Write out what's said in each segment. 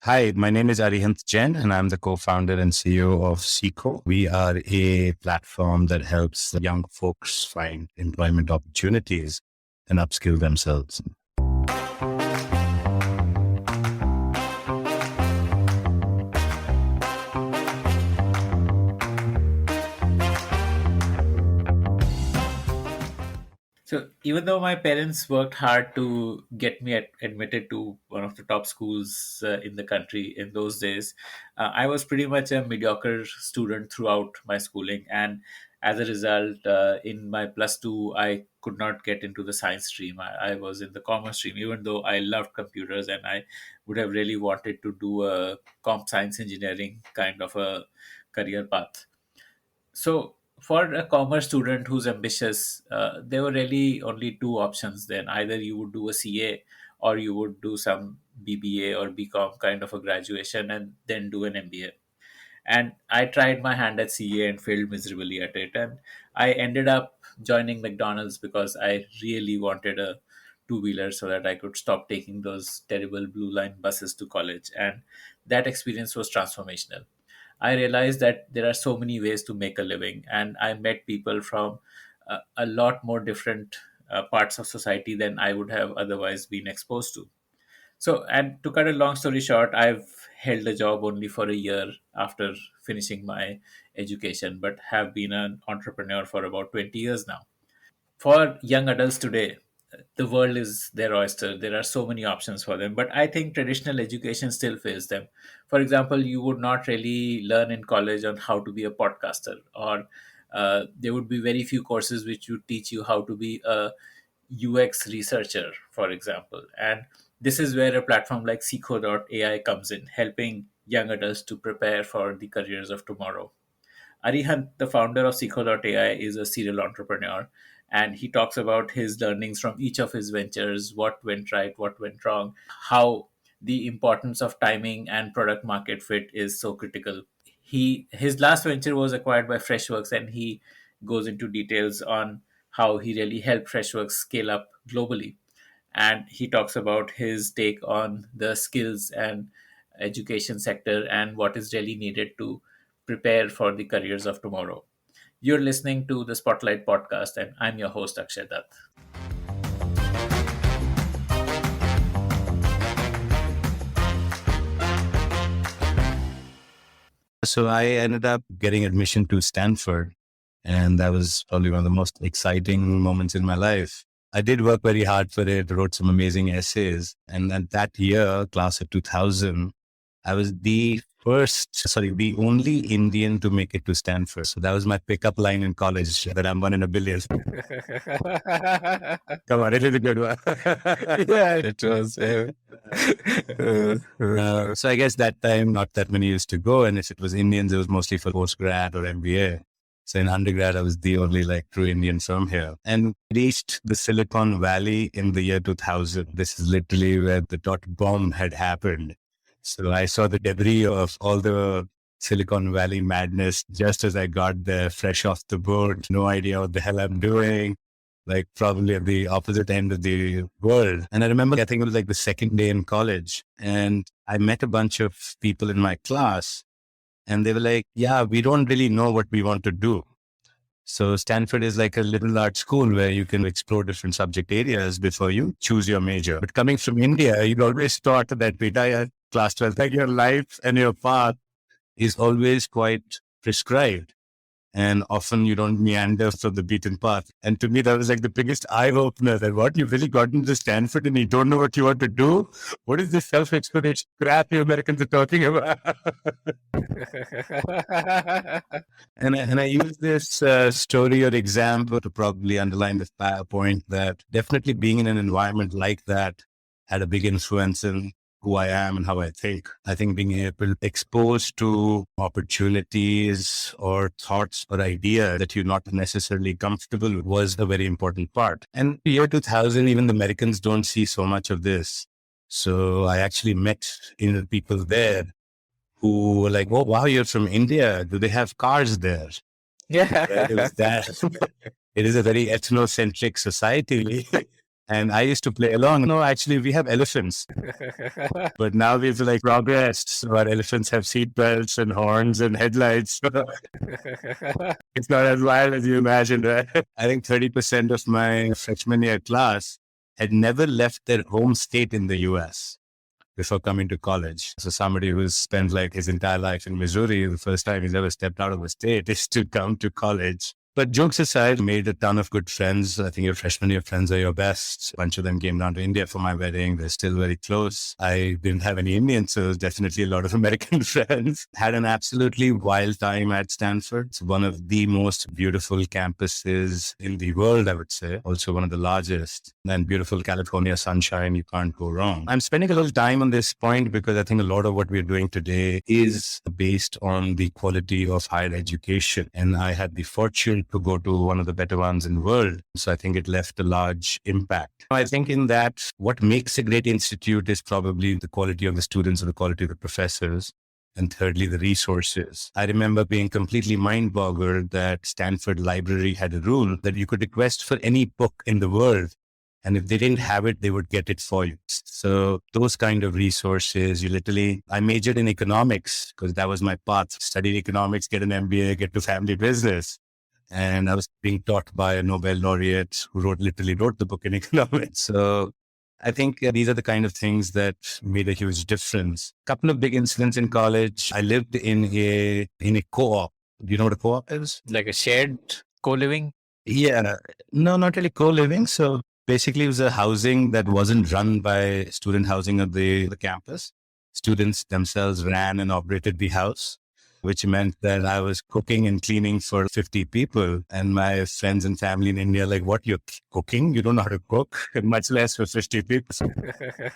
Hi, my name is Arihant Jain, and I'm the co-founder and CEO of Seekho. We are a platform that helps young folks find employment opportunities and upskill themselves. So even though my parents worked hard to get me admitted to one of the top schools in the country in those days, I was pretty much a mediocre student throughout my schooling, and as a result, in my plus two, I could not get into the science stream. I was in the commerce stream, even though I loved computers and I would have really wanted to do a comp science engineering kind of a career path. So, for a commerce student who's ambitious, there were really only two options then. Either you would do a CA or you would do some BBA or BCom kind of a graduation and then do an MBA. And I tried my hand at CA and failed miserably at it. And I ended up joining McDonald's because I really wanted a two wheeler so that I could stop taking those terrible blue line buses to college. And that experience was transformational. I realized that there are so many ways to make a living, and I met people from a lot more different parts of society than I would have otherwise been exposed to. So, and to cut a long story short, I've held a job only for a year after finishing my education, but have been an entrepreneur for about 20 years now. For young adults today, the world is their oyster. There are so many options for them, but I think traditional education still fails them. For example, you would not really learn in college on how to be a podcaster, or there would be very few courses which would teach you how to be a UX researcher, for example. And this is where a platform like Seekho.ai comes in, helping young adults to prepare for the careers of tomorrow. Arihant, the founder of Seekho.ai, is a serial entrepreneur, and he talks about his learnings from each of his ventures, what went right, what went wrong, how the importance of timing and product market fit is so critical. His last venture was acquired by Freshworks, and he goes into details on how he really helped Freshworks scale up globally. And he talks about his take on the skills and education sector and what is really needed to prepare for the careers of tomorrow. You're listening to the Spotlight podcast, and I'm your host, Akshay Dutt. So I ended up getting admission to Stanford, and that was probably one of the most exciting moments in my life. I did work very hard for it, wrote some amazing essays. And then that year, class of 2000, I was the only Indian to make it to Stanford. So that was my pickup line in college that I'm one in a billion. Come on, it is a good one. Yeah, it was. So I guess that time, not that many used to go. And if it was Indians, it was mostly for postgrad or MBA. So in undergrad, I was the only like true Indian from here and reached the Silicon Valley in the year 2000. This is literally where the dot bomb had happened. So I saw the debris of all the Silicon Valley madness just as I got there, fresh off the boat, no idea what the hell I'm doing, like probably at the opposite end of the world. And I remember, I think it was like the second day in college, and I met a bunch of people in my class, and they were like, yeah, we don't really know what we want to do. So Stanford is like a little art school where you can explore different subject areas before you choose your major. But coming from India, you'd always thought that Beta class 12, like your life and your path is always quite prescribed. And often you don't meander from the beaten path. And to me, that was like the biggest eye opener that what you really got into Stanford and you don't know what you want to do. What is this self-explanation crap you Americans are talking about? And I use this story or example to probably underline this point that definitely being in an environment like that had a big influence in who I am and how I think. I think being able exposed to opportunities or thoughts or ideas that you're not necessarily comfortable with was a very important part. And year 2000, even the Americans don't see so much of this. So I actually met people there who were like, "Oh, wow, you're from India. Do they have cars there?" Yeah. It was that. It is a very ethnocentric society. And I used to play along. No, actually, we have elephants. But now we've like progressed. So our elephants have seat belts and horns and headlights. It's not as wild as you imagined, right? I think 30% of my freshman year class had never left their home state in the US before coming to college. So somebody who's spent like his entire life in Missouri, the first time he's ever stepped out of the state is to come to college. But jokes aside, made a ton of good friends. I think your freshman year friends are your best. A bunch of them came down to India for my wedding. They're still very close. I didn't have any Indians, so it was definitely a lot of American friends. Had an absolutely wild time at Stanford. It's one of the most beautiful campuses in the world, I would say. Also one of the largest. And beautiful California sunshine, you can't go wrong. I'm spending a little time on this point because I think a lot of what we're doing today is based on the quality of higher education. And I had the fortune to go to one of the better ones in the world. So I think it left a large impact. I think in that, what makes a great institute is probably the quality of the students and the quality of the professors. And thirdly, the resources. I remember being completely mind-boggled that Stanford Library had a rule that you could request for any book in the world. And if they didn't have it, they would get it for you. So those kind of resources, I majored in economics because that was my path. Studied economics, get an MBA, get to family business. And I was being taught by a Nobel laureate who literally wrote the book in economics. So I think these are the kind of things that made a huge difference. A couple of big incidents in college. I lived in a co-op. Do you know what a co-op is? Like a shared co-living? Yeah. No, not really co-living. So basically it was a housing that wasn't run by student housing of the campus. Students themselves ran and operated the house, which meant that I was cooking and cleaning for 50 people. And my friends and family in India, like, what, you're cooking? You don't know how to cook, much less for 50 people. So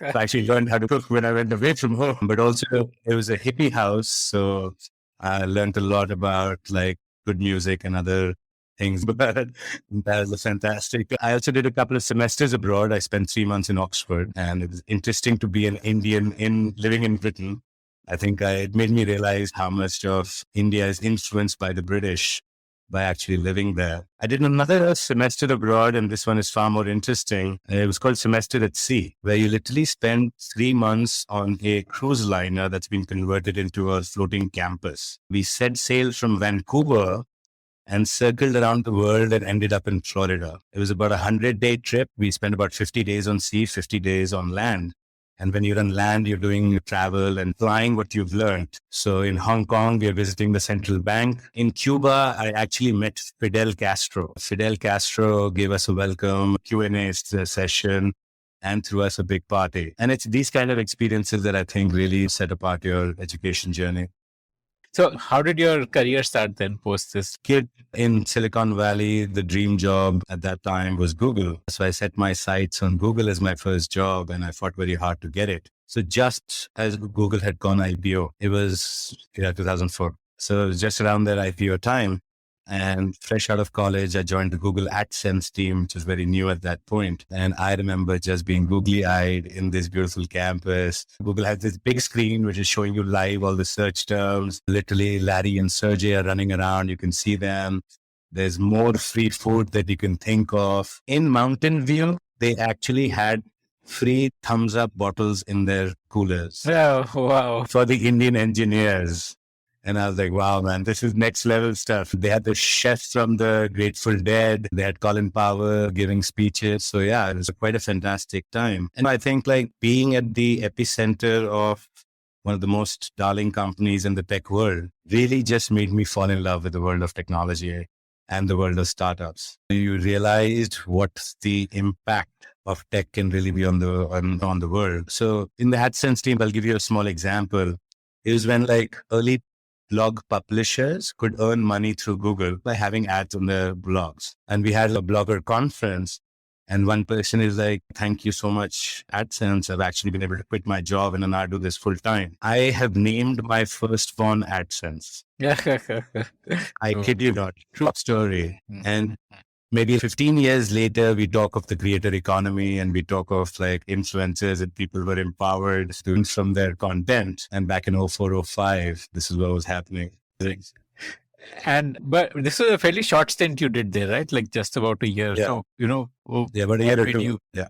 I actually learned how to cook when I went away from home. But also, it was a hippie house. So I learned a lot about like good music and other things. But that was fantastic. I also did a couple of semesters abroad. I spent 3 months in Oxford. And it was interesting to be an Indian living in Britain. I think it made me realize how much of India is influenced by the British by actually living there. I did another semester abroad, and this one is far more interesting. It was called Semester at Sea, where you literally spend 3 months on a cruise liner that's been converted into a floating campus. We set sail from Vancouver and circled around the world and ended up in Florida. It was about a 100-day trip. We spent about 50 days on sea, 50 days on land. And when you're on land, you're doing travel and flying what you've learned. So in Hong Kong, we're visiting the central bank. In Cuba, I actually met Fidel Castro. Fidel Castro gave us a welcome Q&A session and threw us a big party. And it's these kind of experiences that I think really set apart your education journey. So how did your career start then post this? Kid in Silicon Valley, the dream job at that time was Google. So I set my sights on Google as my first job and I fought very hard to get it. So just as Google had gone IPO, it was 2004. So it was just around that IPO time. And fresh out of college, I joined the Google AdSense team, which was very new at that point. And I remember just being googly-eyed in this beautiful campus. Google has this big screen, which is showing you live all the search terms. Literally, Larry and Sergey are running around. You can see them. There's more free food that you can think of. In Mountain View, they actually had free thumbs up bottles in their coolers. Oh, wow. For the Indian engineers. And I was like, wow, man, this is next level stuff. They had the chef from the Grateful Dead. They had Colin Powell giving speeches. So yeah, it was quite a fantastic time. And I think like being at the epicenter of one of the most darling companies in the tech world really just made me fall in love with the world of technology and the world of startups. You realized what the impact of tech can really be on the world. So in the AdSense team, I'll give you a small example. It was when like early blog publishers could earn money through Google by having ads on their blogs. And we had a blogger conference and one person is like, thank you so much, AdSense. I've actually been able to quit my job and now do this full time. I have named my firstborn AdSense. I kid you not. True story. And maybe 15 years later, we talk of the creator economy and we talk of like influencers and people were empowered students from their content. And back in 0405, this is what was happening. But this was a fairly short stint you did there, right? Like just about a year. Yeah. So, Yeah, but a year or two. Yeah.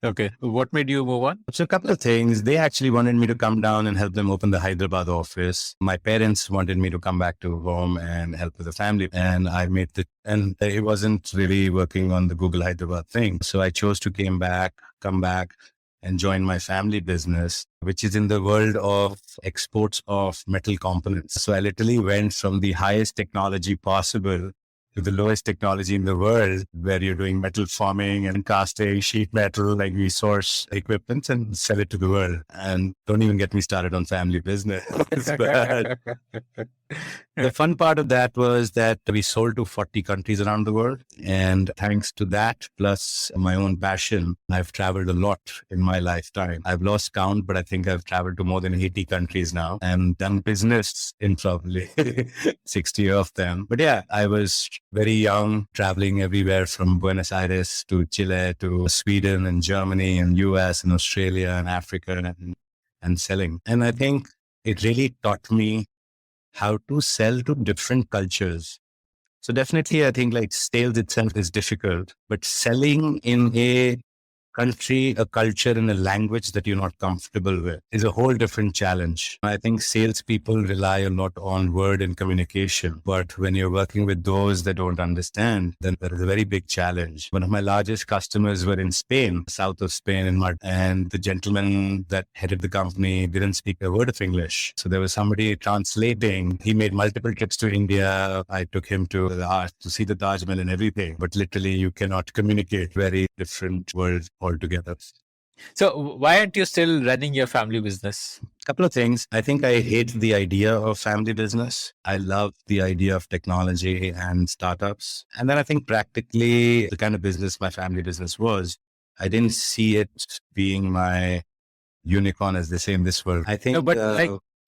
Okay. What made you move on? So a couple of things. They actually wanted me to come down and help them open the Hyderabad office. My parents wanted me to come back to home and help with the family. And and it wasn't really working on the Google Hyderabad thing. So I chose to come back and join my family business, which is in the world of exports of metal components. So I literally went from the highest technology possible to the lowest technology in the world, where you're doing metal forming and casting, sheet metal, like we source equipment and sell it to the world. And don't even get me started on family business. But the fun part of that was that we sold to 40 countries around the world. And thanks to that, plus my own passion, I've traveled a lot in my lifetime. I've lost count, but I think I've traveled to more than 80 countries now and done business in probably 60 of them. But yeah, I was very young, traveling everywhere from Buenos Aires to Chile to Sweden and Germany and US and Australia and Africa and selling. And I think it really taught me how to sell to different cultures. So definitely, I think like sales itself is difficult, but selling in a country, a culture, and a language that you're not comfortable with is a whole different challenge. I think salespeople rely a lot on word and communication, but when you're working with those that don't understand, then there is a very big challenge. One of my largest customers were in Spain, south of Spain in Madrid, and the gentleman that headed the company didn't speak a word of English. So there was somebody translating. He made multiple trips to India. I took him to to see the Taj Mahal and everything, but literally you cannot communicate. Very different worlds altogether. So why aren't you still running your family business? Couple of things. I think I hate the idea of family business. I love the idea of technology and startups. And then I think practically the kind of business my family business was, I didn't see it being my unicorn, as they say in this world. I think, No, but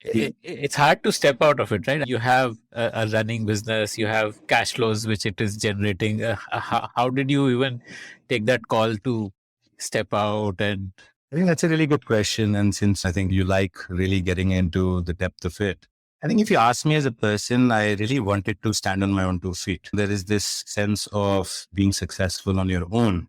it's hard to step out of it, right? You have a running business, you have cash flows, which it is generating. How did you even take that call to step out? And I think that's a really good question. And since I think you like really getting into the depth of it, I think if you ask me as a person, I really wanted to stand on my own 2 feet. There is this sense of being successful on your own.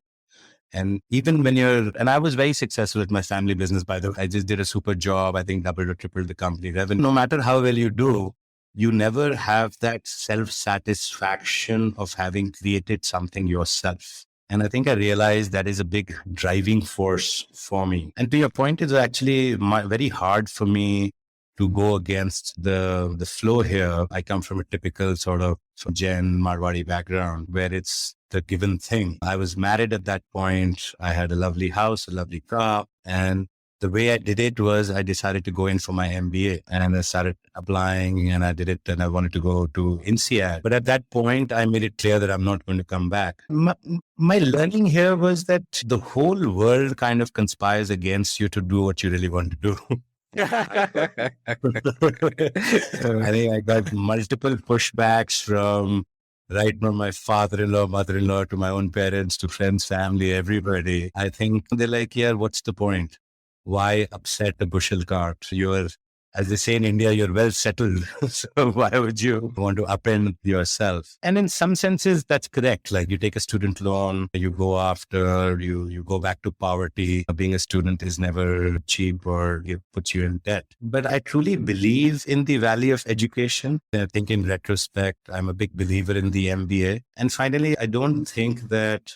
And even when and I was very successful at my family business, by the way. I just did a super job. I think doubled or tripled the company revenue. No matter how well you do, you never have that self-satisfaction of having created something yourself. And I think I realized that is a big driving force for me. And to your point, it's actually very hard for me to go against the flow here. I come from a typical sort of Jain Marwari background where it's the given thing. I was married at that point. I had a lovely house, a lovely car. And the way I did it was I decided to go in for my MBA and I started applying and I did it and I wanted to go to INSEAD. But at that point, I made it clear that I'm not going to come back. My learning here was that the whole world kind of conspires against you to do what you really want to do. I think I got multiple pushbacks from my father-in-law, mother-in-law, to my own parents, to friends, family, everybody. I think they're like, yeah, what's the point? Why upset a bushel cart? As they say in India, you're well settled. So why would you want to upend yourself? And in some senses, that's correct. Like you take a student loan, you go after, you go back to poverty. Being a student is never cheap or it puts you in debt. But I truly believe in the value of education. I think in retrospect, I'm a big believer in the MBA. And finally, I don't think that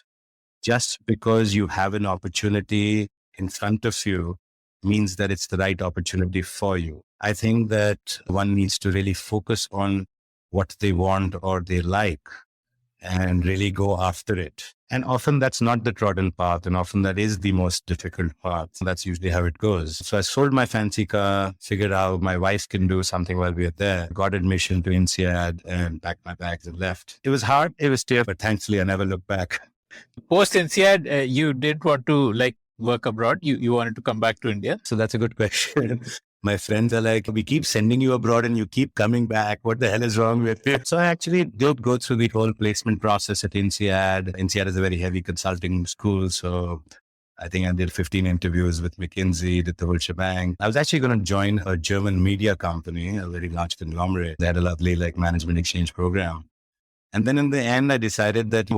just because you have an opportunity in front of you means that it's the right opportunity for you. I think that one needs to really focus on what they want or they like and really go after it. And often that's not the trodden path. And often that is the most difficult path. That's usually how it goes. So I sold my fancy car, figured out my wife can do something while we were there, got admission to INSEAD and packed my bags and left. It was hard. It was tough, but thankfully I never looked back. Post INSEAD, you didn't want to work abroad. You wanted to come back to India. So that's a good question. My friends are like, we keep sending you abroad and you keep coming back. What the hell is wrong with you? So I actually did go through the whole placement process at INSEAD. INSEAD is a very heavy consulting school. So I think I did 15 interviews with McKinsey, did the whole shebang. I was actually going to join a German media company, a very large conglomerate. They had a lovely management exchange program. And then in the end, I decided that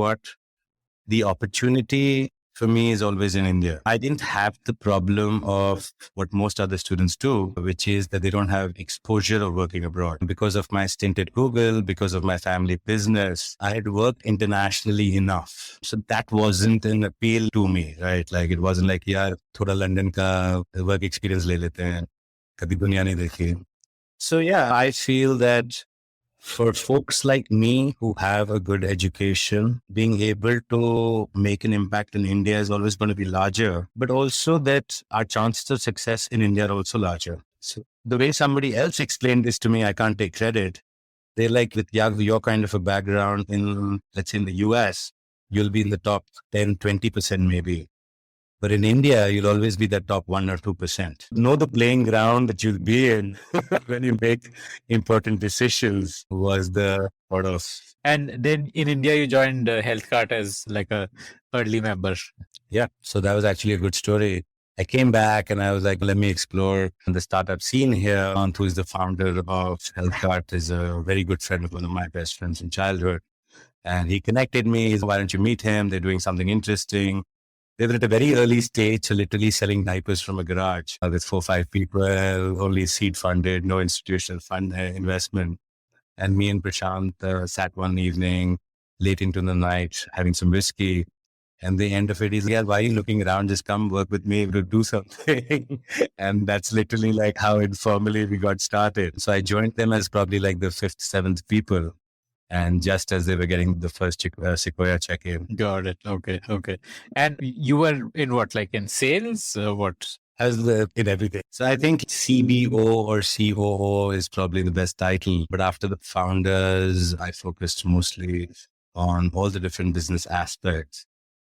the opportunity for me is always in India. I didn't have the problem of what most other students do, which is that they don't have exposure of working abroad. Because of my stint at Google, because of my family business, I had worked internationally enough. So that wasn't an appeal to me, right? Like it wasn't like, yaar, thoda London ka work experience le lete hain. Kabhi duniya nahi dekhi. So yeah, I feel that for folks like me who have a good education, being able to make an impact in India is always going to be larger, but also that our chances of success in India are also larger. So the way somebody else explained this to me, I can't take credit. They're like, with your kind of a background in, let's say in the US, you'll be in the top 10, 20% maybe. But in India, you'll always be the top 1 or 2%. Know the playing ground that you'll be in when you make important decisions was the sort of. And then in India, you joined HealthCart as like a early member. Yeah. So that was actually a good story. I came back and I was like, let me explore the startup scene here. Arihant, who is the founder of HealthCart, is a very good friend of one of my best friends in childhood. And he connected me. He said, why don't you meet him? They're doing something interesting. They were at a very early stage, so literally selling diapers from a garage with 4 or 5 people, only seed funded, no institutional fund investment. And me and Prashant sat one evening late into the night having some whiskey. And the end of it is, yeah, why are you looking around? Just come work with me to do something. And that's literally like how informally we got started. So I joined them as probably like the 5th, 7th people. And just as they were getting the first Sequoia check-in. Got it. Okay. Okay. And you were in what, like in sales? What? As in everything. So I think CBO or COO is probably the best title. But after the founders, I focused mostly on all the different business aspects.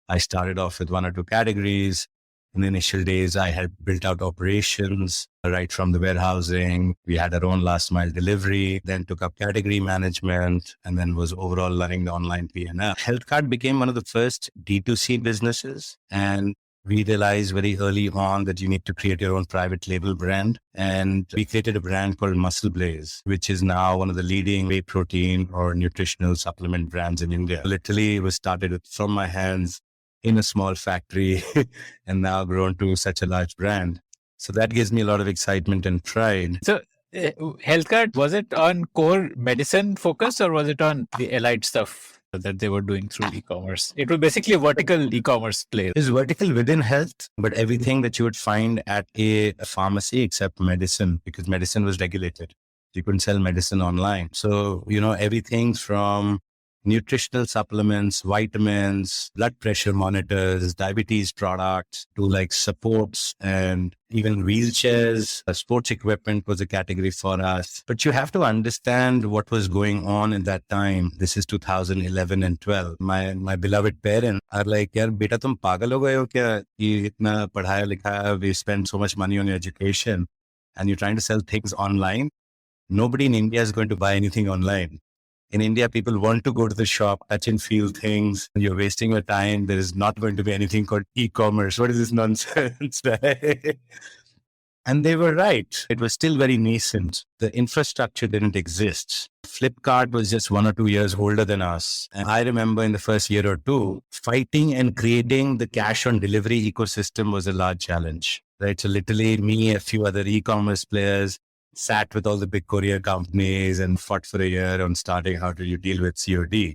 I started off with 1 or 2 categories. In the initial days, I had built out operations right from the warehousing. We had our own last mile delivery, then took up category management, and then was overall running the online P&L. HealthCart became one of the first D2C businesses. And we realized very early on that you need to create your own private label brand. And we created a brand called Muscle Blaze, which is now one of the leading whey protein or nutritional supplement brands in India. Literally, it was started from my hands in a small factory and now grown to such a large brand. So that gives me a lot of excitement and pride. So HealthCart, was it on core medicine focus or was it on the allied stuff that they were doing through e-commerce? It was basically a vertical e-commerce play. It's vertical within health, but everything that you would find at a pharmacy except medicine, because medicine was regulated. You couldn't sell medicine online. So, everything from nutritional supplements, vitamins, blood pressure monitors, diabetes products, to like supports and even wheelchairs. Sports equipment was a category for us. But you have to understand what was going on in that time. This is 2011 and 12. My beloved parents are like, yaar, beta tum pagal ho gaye ho kya? Ye itna padhaya likha, we spend so much money on your education and you're trying to sell things online. Nobody in India is going to buy anything online. In India, people want to go to the shop, touch and feel things. You're wasting your time. There is not going to be anything called e-commerce. What is this nonsense? Right? And they were right. It was still very nascent. The infrastructure didn't exist. Flipkart was just 1 or 2 years older than us. And I remember in the first year or two, fighting and creating the cash on delivery ecosystem was a large challenge. Right? So literally me, a few other e-commerce players, sat with all the big courier companies and fought for a year on starting how do you deal with COD.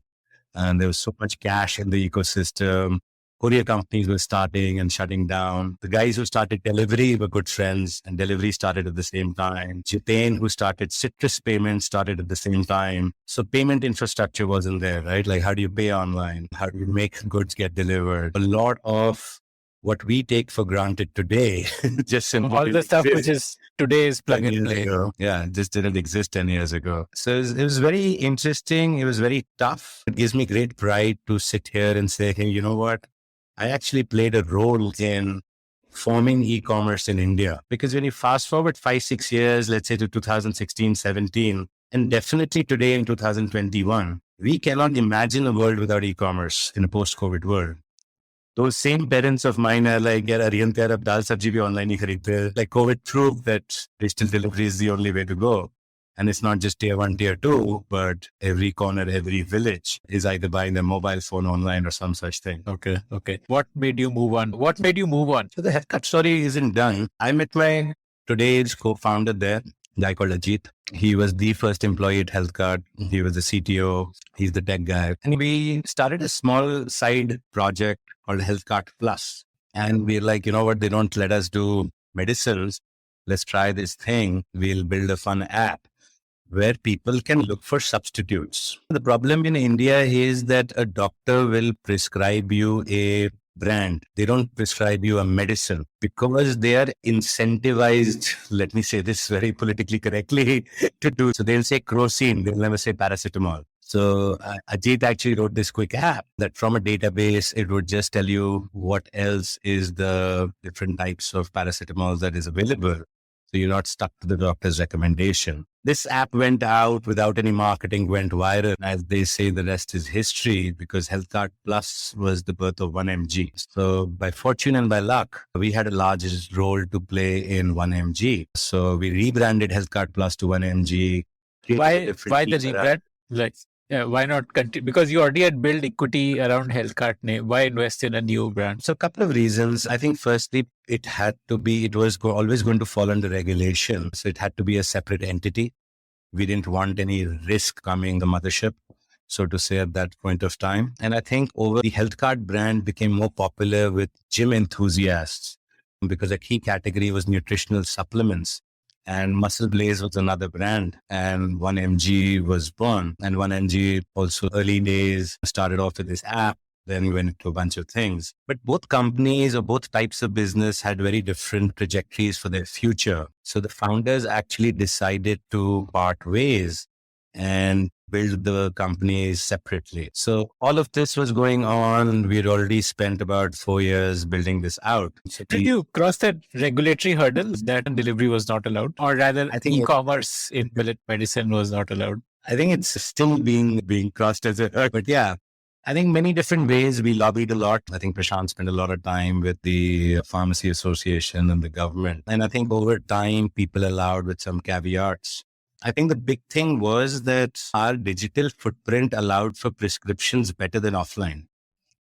And there was so much cash in the ecosystem. Courier companies were starting and shutting down. The guys who started delivery were good friends and delivery started at the same time. Jain, who started citrus payments, started at the same time. So payment infrastructure wasn't there, right? Like how do you pay online? How do you make goods get delivered? A lot of what we take for granted today, just simply all the stuff which is today's plug and play. Yeah, just didn't exist 10 years ago. So it was very interesting. It was very tough. It gives me great pride to sit here and say, hey, you know what? I actually played a role in forming e-commerce in India. Because when you fast forward 5, 6 years, let's say to 2016, 17, and definitely today in 2021, we cannot imagine a world without e-commerce in a post-COVID world. Those same parents of mine are like, yaar, Arihant, yaar, ab dal sabji bhi online hi khareedte. Like COVID proved that digital delivery is the only way to go. And it's not just tier one, tier two, but every corner, every village is either buying their mobile phone online or some such thing. Okay. What made you move on? So the haircut story isn't done. I met my today's co-founder there, a guy called Ajit. He was the first employee at HealthCard. He was the CTO. He's the tech guy. And we started a small side project called HealthCard Plus. And we're like, you know what? They don't let us do medicines. Let's try this thing. We'll build a fun app where people can look for substitutes. The problem in India is that a doctor will prescribe you a brand. They don't prescribe you a medicine because they are incentivized, let me say this very politically correctly, to do. So they'll say crocin, they'll never say paracetamol. So Ajit actually wrote this quick app that from a database, it would just tell you what else is the different types of paracetamols that is available. So you're not stuck to the doctor's recommendation. This app went out without any marketing, went viral. As they say, the rest is history because HealthCard Plus was the birth of 1mg. So by fortune and by luck, we had a large role to play in 1mg. So we rebranded HealthCard Plus to 1mg. Why the rebrand? Why not continue? Because you already had built equity around HealthCart name. Why invest in a new brand? So a couple of reasons. I think firstly, it was always going to fall under regulation. So it had to be a separate entity. We didn't want any risk coming the mothership, so to say, at that point of time. And I think the HealthCart brand became more popular with gym enthusiasts because a key category was nutritional supplements. And Muscle Blaze was another brand, and 1mg was born. And 1mg also early days started off with this app, then we went into a bunch of things. But both companies or both types of business had very different trajectories for their future. So the founders actually decided to part ways and build the companies separately. So all of this was going on. We'd already spent about 4 years building this out. So did you cross that regulatory hurdle that delivery was not allowed? Or rather, I think e-commerce in medicine was not allowed? I think it's still being crossed as a hurdle. But yeah, I think many different ways. We lobbied a lot. I think Prashant spent a lot of time with the Pharmacy Association and the government. And I think over time, people allowed with some caveats. I think the big thing was that our digital footprint allowed for prescriptions better than offline.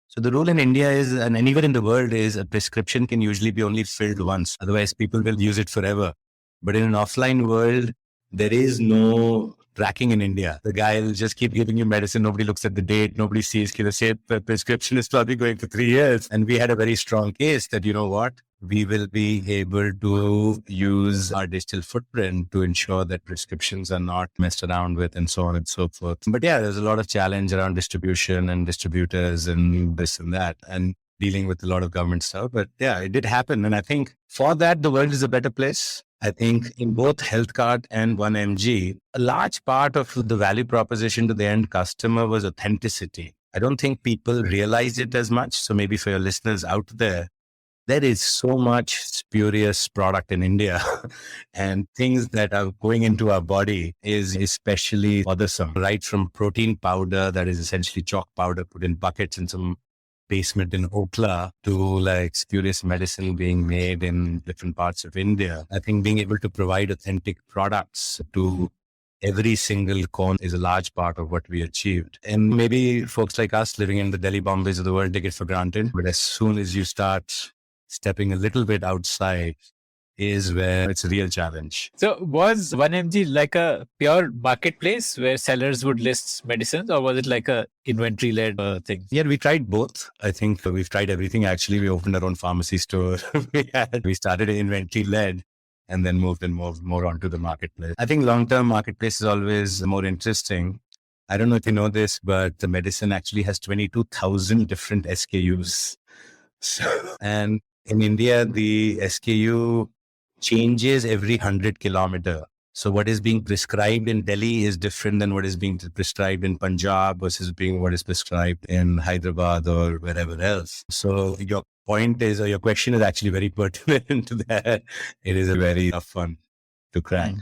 So the rule in India is, and anywhere in the world is, a prescription can usually be only filled once. Otherwise, people will use it forever. But in an offline world, there is no tracking in India. The guy will just keep giving you medicine. Nobody looks at the date. Nobody sees, the prescription is probably going for 3 years. And we had a very strong case that, you know what? We will be able to use our digital footprint to ensure that prescriptions are not messed around with and so on and so forth. But yeah, there's a lot of challenge around distribution and distributors and this and that and dealing with a lot of government stuff. But yeah, it did happen. And I think for that, the world is a better place. I think in both HealthCart and 1mg, a large part of the value proposition to the end customer was authenticity. I don't think people realize it as much. So maybe for your listeners out there is so much spurious product in India and things that are going into our body is especially bothersome, right from protein powder that is essentially chalk powder put in buckets in some basement in Okla to like spurious medicine being made in different parts of India. I think being able to provide authentic products to every single corner is a large part of what we achieved. And maybe folks like us living in the Delhi Bombays of the world take it for granted. But as soon as you start stepping a little bit outside is where it's a real challenge. So was 1mg like a pure marketplace where sellers would list medicines, or was it like a inventory-led thing? Yeah, we tried both. I think we've tried everything. Actually, we opened our own pharmacy store. we started inventory-led and then moved and more onto the marketplace. I think long-term marketplace is always more interesting. I don't know if you know this, but the medicine actually has 22,000 different SKUs. And in India, the SKU changes every 100 kilometers. So what is being prescribed in Delhi is different than what is being prescribed in Punjab versus what is prescribed in Hyderabad or wherever else. So your point is, or your question is actually very pertinent to that. It is a very tough one to crack.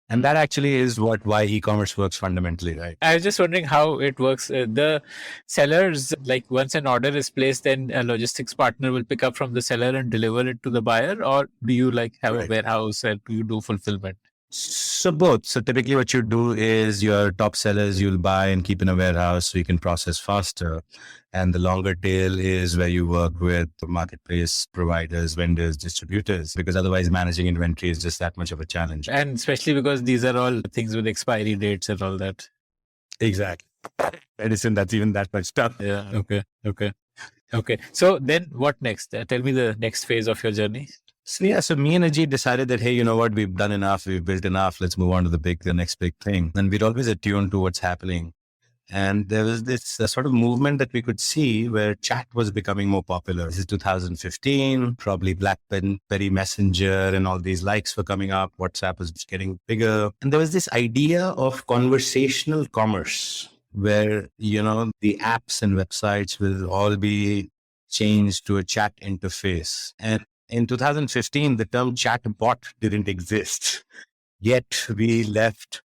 And that actually is why e-commerce works fundamentally, right? I was just wondering how it works. The sellers, like once an order is placed, then a logistics partner will pick up from the seller and deliver it to the buyer, or do you like have a warehouse and do you do fulfillment? So both. So typically what you do is your top sellers you'll buy and keep in a warehouse so you can process faster. And the longer tail is where you work with marketplace providers, vendors, distributors, because otherwise managing inventory is just that much of a challenge. And especially because these are all things with expiry dates and all that. Exactly. Edison, that's even that much stuff. Yeah. Okay. So then what next? Tell me the next phase of your journey. So yeah, so me and Ajit decided that, hey, you know what, we've done enough, we've built enough, let's move on to the next big thing. And we're always attuned to what's happening. And there was this sort of movement that we could see where chat was becoming more popular. This is 2015, probably BlackBerry Messenger and all these likes were coming up. WhatsApp was getting bigger. And there was this idea of conversational commerce where, the apps and websites will all be changed to a chat interface. And in 2015, the term chatbot didn't exist. Yet we left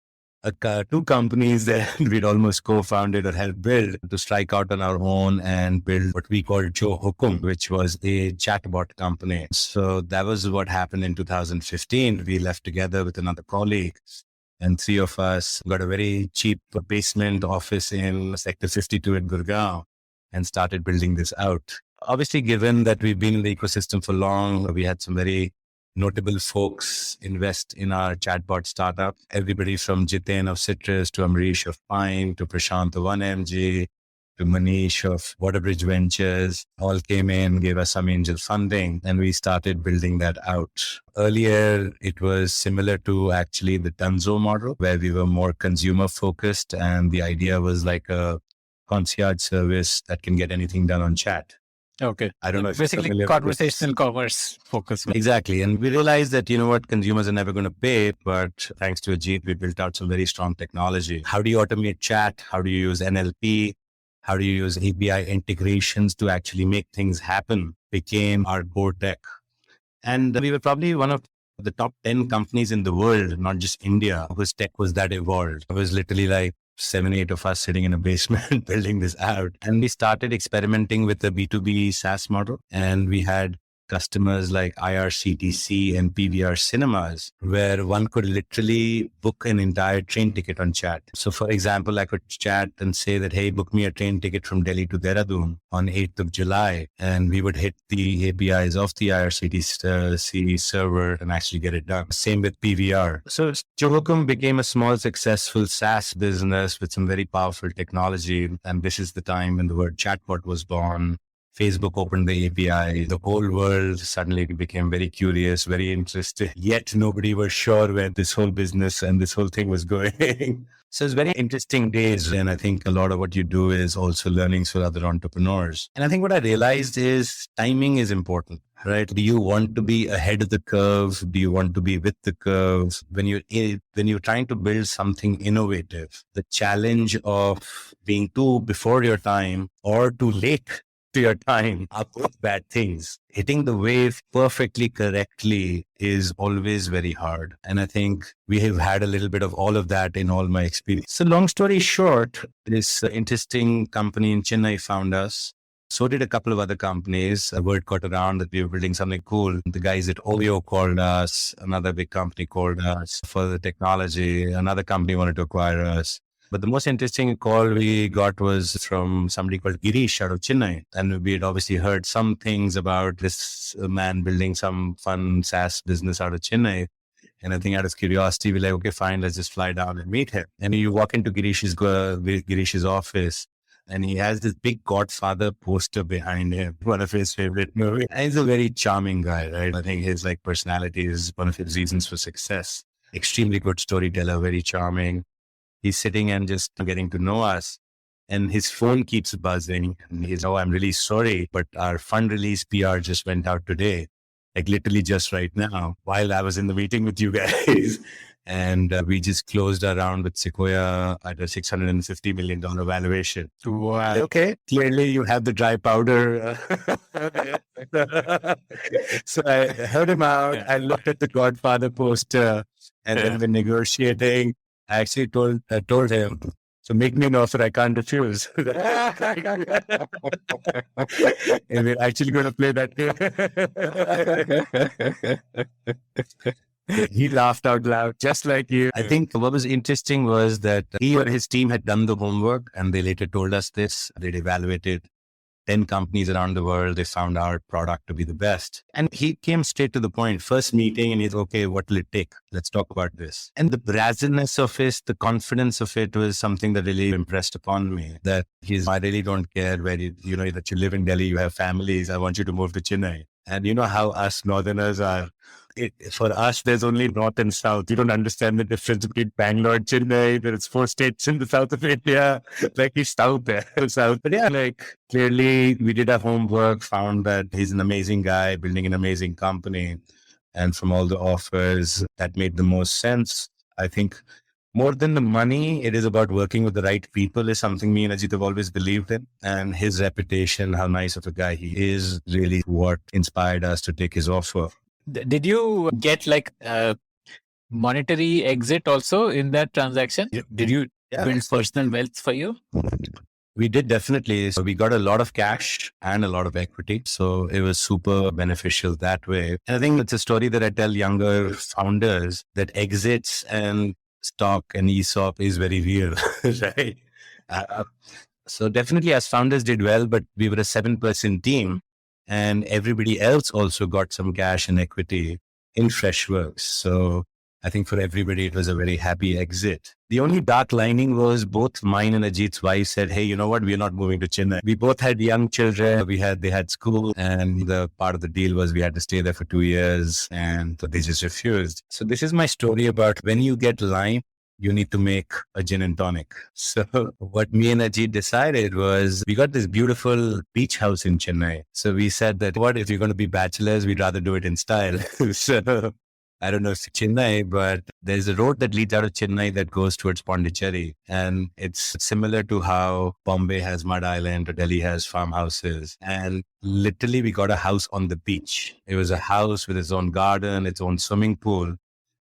two companies that we'd almost co-founded or helped build to strike out on our own and build what we called Joe Hukum, which was a chatbot company. So that was what happened in 2015. We left together with another colleague. And three of us got a very cheap basement office in Sector 52 in Gurgaon and started building this out. Obviously, given that we've been in the ecosystem for long, we had some very notable folks invest in our chatbot startup. Everybody from Jain of Citrus to Amrish of Pine to Prashant of 1MG to Manish of Waterbridge Ventures all came in, gave us some angel funding, and we started building that out. Earlier, it was similar to actually the Dunzo model, where we were more consumer focused, and the idea was like a concierge service that can get anything done on chat. Okay. I don't know if basically conversational commerce focus. Exactly. And we realized that, consumers are never going to pay, but thanks to Ajit, we built out some very strong technology. How do you automate chat? How do you use NLP? How do you use API integrations to actually make things happen? Became our core tech. And we were probably one of the top 10 companies in the world, not just India, whose tech was that evolved. It was literally like 7, 8 of us sitting in a basement building this out. And we started experimenting with the B2B SaaS model. And we had customers like IRCTC and PVR cinemas, where one could literally book an entire train ticket on chat. So for example, I could chat and say that, hey, book me a train ticket from Delhi to Dehradun on 8th of July. And we would hit the APIs of the IRCTC server and actually get it done. Same with PVR. So Johokum became a small, successful SaaS business with some very powerful technology. And this is the time when the word chatbot was born. Facebook opened the API. The whole world suddenly became very curious, very interested. Yet nobody was sure where this whole business and this whole thing was going. So it's very interesting days. And I think a lot of what you do is also learnings for other entrepreneurs. And I think what I realized is timing is important, right? Do you want to be ahead of the curve? Do you want to be with the curve? When you're trying to build something innovative, the challenge of being too before your time or too late to your time are both bad things. Hitting the wave perfectly correctly is always very hard. And I think we have had a little bit of all of that in all my experience. So long story short, this interesting company in Chennai found us. So did a couple of other companies. A word got around that we were building something cool. The guys at Ovio called us. Another big company called us for the technology. Another company wanted to acquire us. But the most interesting call we got was from somebody called Girish out of Chennai. And we had obviously heard some things about this man building some fun SaaS business out of Chennai. And I think out of curiosity, we're like, okay, fine, let's just fly down and meet him. And you walk into Girish's office, and he has this big Godfather poster behind him, one of his favorite movies. And he's a very charming guy, right? I think his personality is one of his reasons for success. Extremely good storyteller, very charming. He's sitting and just getting to know us, and his phone keeps buzzing. And he's, oh, I'm really sorry, but our fund release PR just went out today, like literally just right now, while I was in the meeting with you guys. And we just closed our round with Sequoia at a $650 million valuation. Wow. Okay, clearly you have the dry powder. So I heard him out. I looked at the Godfather poster, and then we're negotiating. I actually told him, so make me an offer I can't refuse. And we're actually going to play that game. He laughed out loud, just like you. I think what was interesting was that he or his team had done the homework and they later told us this. They'd evaluated 10 companies around the world. They found our product to be the best. And he came straight to the point. First meeting, and he's, okay, what will it take? Let's talk about this. And the brazeness of it, the confidence of it was something that really impressed upon me. That I really don't care where you know, that you live in Delhi, you have families. I want you to move to Chennai. And you know how us Northerners are. For us, there's only North and South. You don't understand the difference between Bangalore and Chennai. There's 4 states in the south of India. Like he's south there. South. But yeah, like clearly we did our homework, found that he's an amazing guy, building an amazing company. And from all the offers, that made the most sense. I think more than the money, it is about working with the right people is something me and Ajit have always believed in. And his reputation, how nice of a guy he is, really what inspired us to take his offer. Did you get like a monetary exit also in that transaction? Did you build personal wealth for you? We did definitely. So we got a lot of cash and a lot of equity. So it was super beneficial that way. And I think it's a story that I tell younger founders that exits and stock and ESOP is very real, right? So definitely as founders did well, but we were a 7-person team and everybody else also got some cash and equity in Freshworks. So I think for everybody, it was a very happy exit. The only dark lining was both mine and Ajit's wife said, hey, you know what? We're not moving to Chennai. We both had young children. They had school, and the part of the deal was we had to stay there for 2 years, and they just refused. So this is my story about when you get lime, you need to make a gin and tonic. So what me and Ajit decided was we got this beautiful beach house in Chennai. So we said that what if you're going to be bachelors, we'd rather do it in style. So I don't know if it's Chennai, but there's a road that leads out of Chennai that goes towards Pondicherry. And it's similar to how Bombay has Mud Island or Delhi has farmhouses. And literally we got a house on the beach. It was a house with its own garden, its own swimming pool,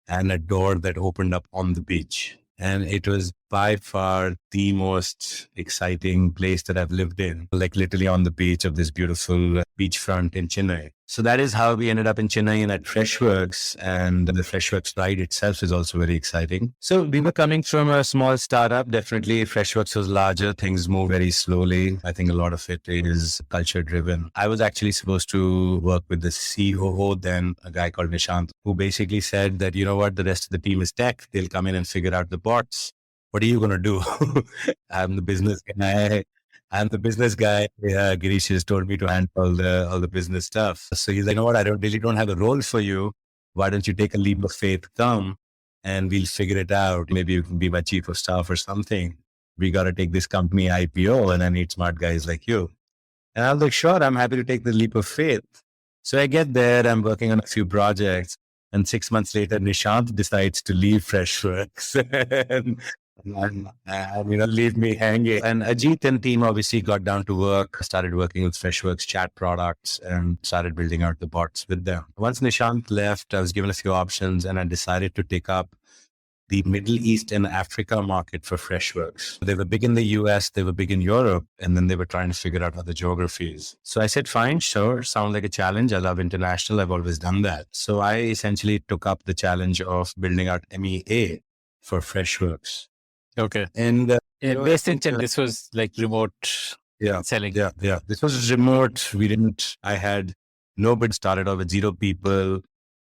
and a door that opened up on the beach. And it was by far the most exciting place that I've lived in, like literally on the beach of this beautiful beachfront in Chennai. So that is how we ended up in Chennai and at Freshworks. And the Freshworks ride itself is also very exciting. So we were coming from a small startup. Definitely Freshworks was larger. Things move very slowly. I think a lot of it is culture driven. I was actually supposed to work with the CEO then, a guy called Nishant, who basically said that, you know what, the rest of the team is tech. They'll come in and figure out the bots. What are you going to do? I'm the business guy. Yeah, Girish has told me to handle all the business stuff. So he's like, you know what? I really don't have a role for you. Why don't you take a leap of faith, come and we'll figure it out. Maybe you can be my chief of staff or something. We got to take this company IPO and I need smart guys like you. And I was like, sure, I'm happy to take the leap of faith. So I get there, I'm working on a few projects. And 6 months later, Nishant decides to leave Freshworks and leave me hanging. And Ajit and team obviously got down to work, started working with Freshworks chat products and started building out the bots with them. Once Nishant left, I was given a few options and I decided to take up the Middle East and Africa market for Freshworks. They were big in the US, they were big in Europe, and then they were trying to figure out other geographies. So I said, fine, sure, sound like a challenge. I love international. I've always done that. So I essentially took up the challenge of building out MEA for Freshworks. Okay. And based in Chennai, this was like remote selling. Yeah. This was remote. I had nobody, started off with 0 people.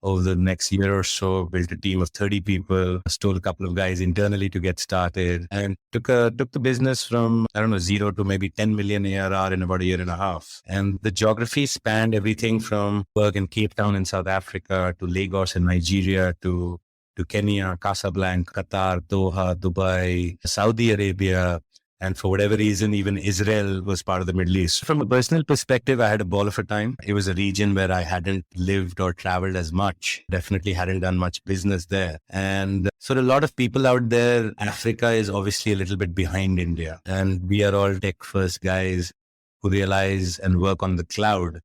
Over the next year or so, built a team of 30 people, stole a couple of guys internally to get started, and took the business from, 0 to maybe 10 million ARR in about a year and a half. And the geography spanned everything from work in Cape Town in South Africa to Lagos in Nigeria to Kenya, Casablanca, Qatar, Doha, Dubai, Saudi Arabia. And for whatever reason, even Israel was part of the Middle East. From a personal perspective, I had a ball of a time. It was a region where I hadn't lived or traveled as much. Definitely hadn't done much business there. And for a lot of people out there, Africa is obviously a little bit behind India. And we are all tech first guys who realize and work on the cloud.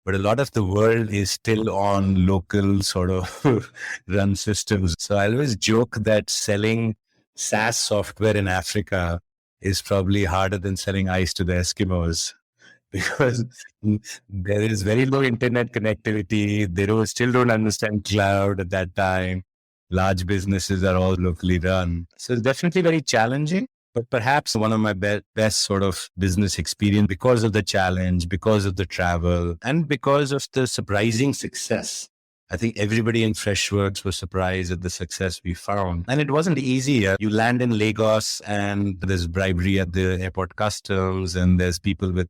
But a lot of the world is still on local sort of run systems. So I always joke that selling SaaS software in Africa is probably harder than selling ice to the Eskimos. because there is very low internet connectivity. They still don't understand cloud at that time. Large businesses are all locally run. So it's definitely very challenging, but perhaps one of my best sort of business experience because of the challenge, because of the travel, and because of the surprising success. I think everybody in Freshworks was surprised at the success we found. And it wasn't easy. You land in Lagos and there's bribery at the airport customs and there's people with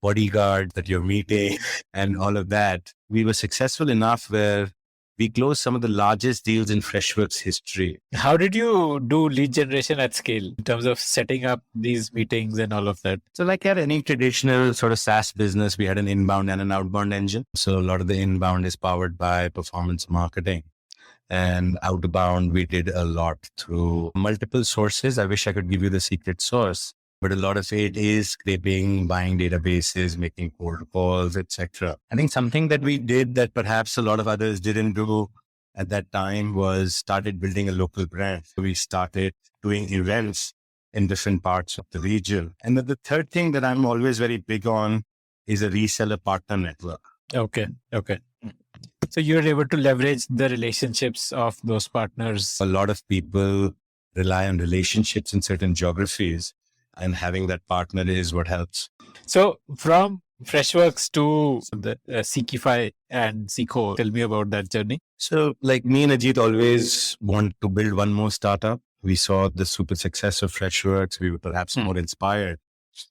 bodyguards that you're meeting and all of that. We were successful enough where we closed some of the largest deals in Freshworks history. How did you do lead generation at scale in terms of setting up these meetings and all of that? So like at any traditional sort of SaaS business, we had an inbound and an outbound engine. So a lot of the inbound is powered by performance marketing. And outbound, we did a lot through multiple sources. I wish I could give you the secret source, but a lot of it is scraping, buying databases, making cold calls, etc. I think something that we did that perhaps a lot of others didn't do at that time was started building a local brand. So we started doing events in different parts of the region. And then the third thing that I'm always very big on is a reseller partner network. Okay. So you're able to leverage the relationships of those partners. A lot of people rely on relationships in certain geographies, and having that partner is what helps. So from Freshworks to the Seekify and Seekho, tell me about that journey. So like me and Ajit always want to build one more startup. We saw the super success of Freshworks. We were perhaps more inspired.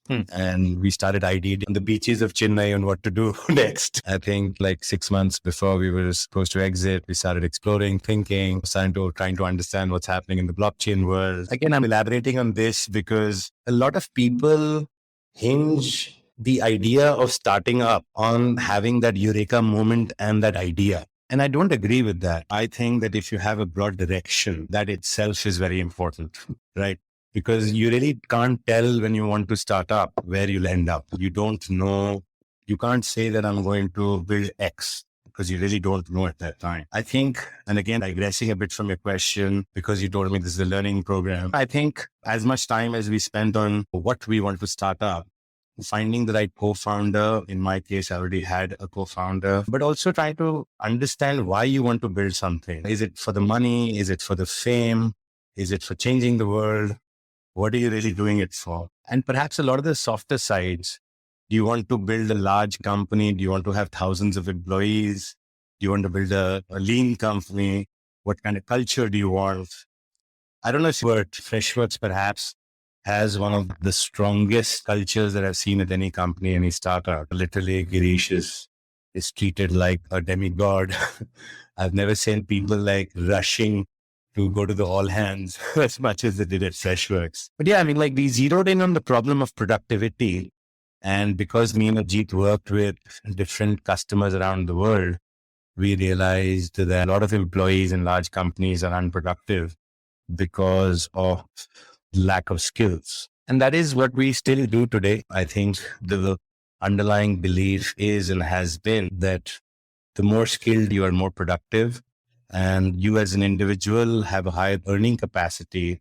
And we started ideating on the beaches of Chennai on what to do next. I think like 6 months before we were supposed to exit, we started exploring, thinking, trying to understand what's happening in the blockchain world. Again, I'm elaborating on this because a lot of people hinge the idea of starting up on having that eureka moment and that idea. And I don't agree with that. I think that if you have a broad direction, that itself is very important, right? Because you really can't tell when you want to start up where you'll end up. You don't know. You can't say that I'm going to build X because you really don't know at that time. I think, and again, digressing a bit from your question, because you told me this is a learning program, I think as much time as we spent on what we want to start up, finding the right co-founder, in my case, I already had a co-founder, but also trying to understand why you want to build something. Is it for the money? Is it for the fame? Is it for changing the world? What are you really doing it for? And perhaps a lot of the softer sides. Do you want to build a large company? Do you want to have thousands of employees? Do you want to build a lean company? What kind of culture do you want? I don't know if Freshworks perhaps has one of the strongest cultures that I've seen at any company, any startup. Literally, Girish is treated like a demigod. I've never seen people like rushing to go to the all hands as much as they did at Freshworks. But yeah, I mean, like we zeroed in on the problem of productivity. And because me and Ajit worked with different customers around the world, we realized that a lot of employees in large companies are unproductive because of lack of skills. And that is what we still do today. I think the underlying belief is and has been that the more skilled you are, more productive. And you as an individual have a higher earning capacity,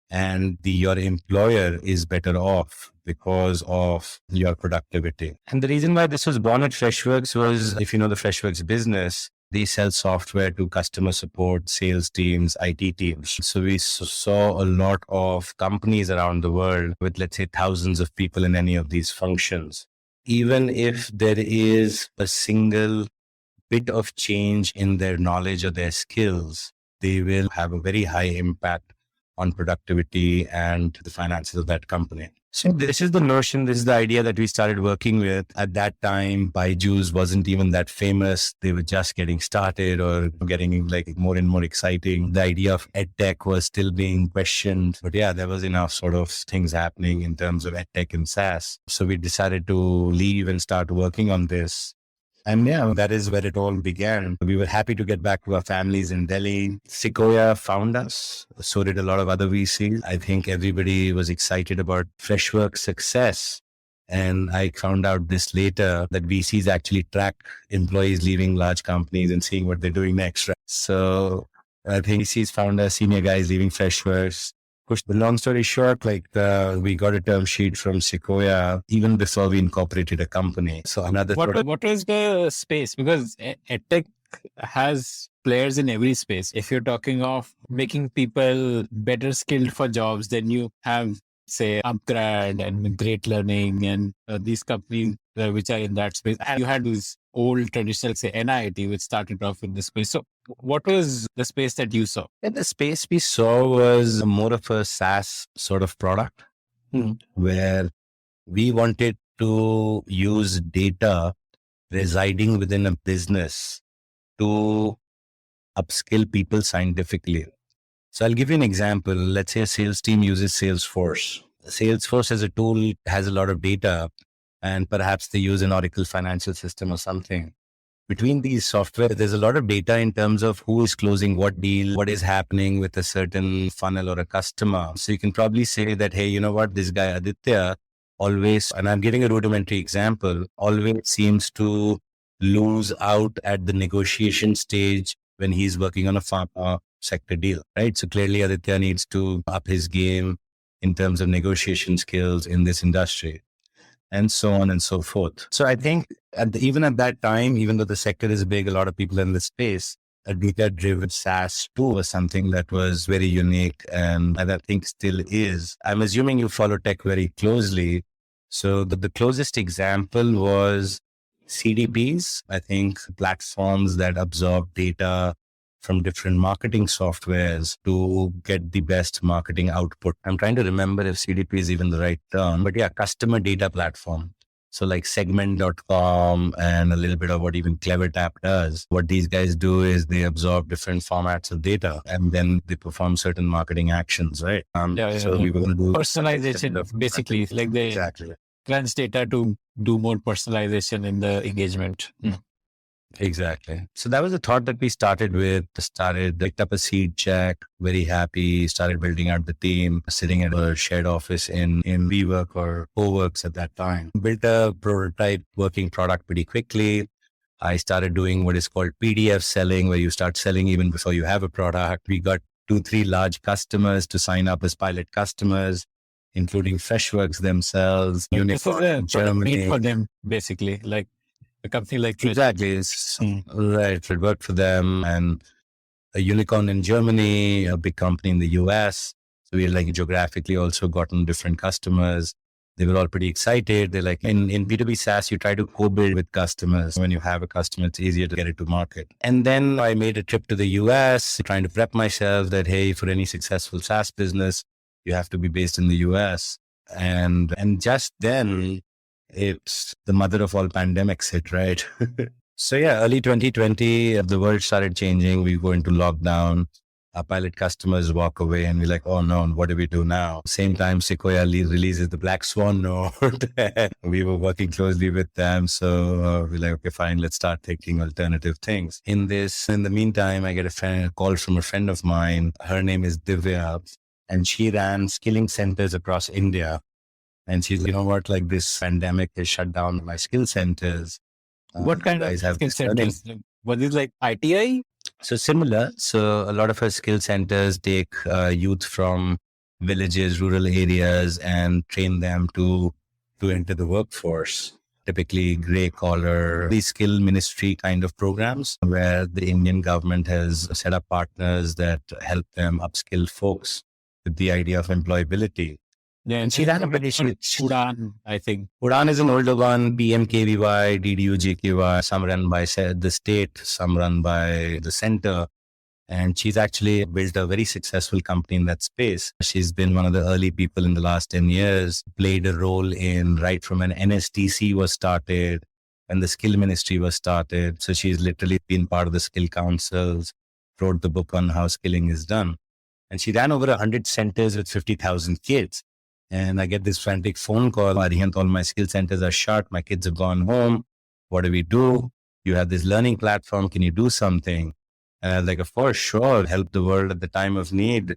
and your employer is better off because of your productivity. And the reason why this was born at Freshworks was, if you know the Freshworks business, they sell software to customer support, sales teams, IT teams. So we saw a lot of companies around the world with, let's say, thousands of people in any of these functions. Even if there is a single bit of change in their knowledge or their skills, they will have a very high impact on productivity and the finances of that company. So this is the notion, this is the idea that we started working with. At that time, Byju's wasn't even that famous. They were just getting started or getting like more and more exciting. The idea of Edtech was still being questioned. But yeah, there was enough sort of things happening in terms of Edtech and SaaS. So we decided to leave and start working on this. And yeah, that is where it all began. We were happy to get back to our families in Delhi. Sequoia found us. So did a lot of other VCs. I think everybody was excited about Freshworks' success. And I found out this later that VCs actually track employees leaving large companies and seeing what they're doing next. Right? So I think VCs found us, senior guys leaving Freshworks, push the long story short, we got a term sheet from Sequoia even before we incorporated a company. So another what was the space? Because EdTech has players in every space. If you're talking of making people better skilled for jobs, then you have, say, Upgrad and Great Learning and these companies which are in that space. And you had these old traditional, say, NIT, which started off in this space. So what was the space that you saw? And the space we saw was more of a SaaS sort of product where we wanted to use data residing within a business to upskill people scientifically. So I'll give you an example. Let's say a sales team uses Salesforce. Salesforce as a tool has a lot of data, and perhaps they use an Oracle financial system or something. Between these software, there's a lot of data in terms of who is closing what deal, what is happening with a certain funnel or a customer. So you can probably say that, hey, you know what, this guy Aditya always, and I'm giving a rudimentary example, always seems to lose out at the negotiation stage when he's working on a pharma sector deal, right? So clearly Aditya needs to up his game in terms of negotiation skills in this industry, and so on and so forth. So I think even at that time, even though the sector is big, a lot of people in the space, a data-driven SaaS tool was something that was very unique, and I think still is. I'm assuming you follow tech very closely. So the closest example was CDPs, I think platforms that absorb data from different marketing softwares to get the best marketing output. I'm trying to remember if CDP is even the right term, but yeah, customer data platform. So like segment.com and a little bit of what even CleverTap does. What these guys do is they absorb different formats of data and then they perform certain marketing actions, right? So we were going to do personalization, basically, like they crunch data to do more personalization in the engagement. Exactly. So that was the thought that we started with. Picked up a seed check, very happy, started building out the team, sitting at a shared office in WeWork or CoWorks at that time. Built a prototype working product pretty quickly. I started doing what is called PDF selling, where you start selling even before you have a product. We got 2-3 large customers to sign up as pilot customers, including Freshworks themselves, Unicorn, Germany. Made for them, basically, like a company like exactly. Right. It worked for them, and a unicorn in Germany, a big company in the US. So we like geographically also gotten different customers. They were all pretty excited. They're like, in B2B SaaS, you try to co-build with customers. When you have a customer, it's easier to get it to market. And then I made a trip to the US, trying to prep myself that, hey, for any successful SaaS business, you have to be based in the US. And just then, it's the mother of all pandemics hit, right? So yeah, early 2020, the world started changing. We go into lockdown. Our pilot customers walk away and we're like, oh no, what do we do now? Same time, Sequoia releases the Black Swan note. We were working closely with them. So we're like, okay, fine, let's start thinking alternative things. In the meantime, I get a call from a friend of mine. Her name is Divya, and she ran skilling centers across India. And she's, you know what, like this pandemic has shut down my skill centers. What kind of skill centers? Was it like ITI? So similar. So a lot of her skill centers take youth from villages, rural areas, and train them to enter the workforce. Typically gray collar, the skill ministry kind of programs where the Indian government has set up partners that help them upskill folks with the idea of employability. Yeah, and she ran a Udaan, I think. Udaan is an older one, PMKVY, DDU-GKY, some run by the state, some run by the center. And she's actually built a very successful company in that space. She's been one of the early people in the last 10 years, played a role in right from an NSTC was started and the skill ministry was started. So she's literally been part of the skill councils, wrote the book on how skilling is done. And she ran over 100 centers with 50,000 kids. And I get this frantic phone call, Arihant, all my skill centers are shut. My kids have gone home. What do we do? You have this learning platform. Can you do something? And I was like, of course, sure. Help the world at the time of need.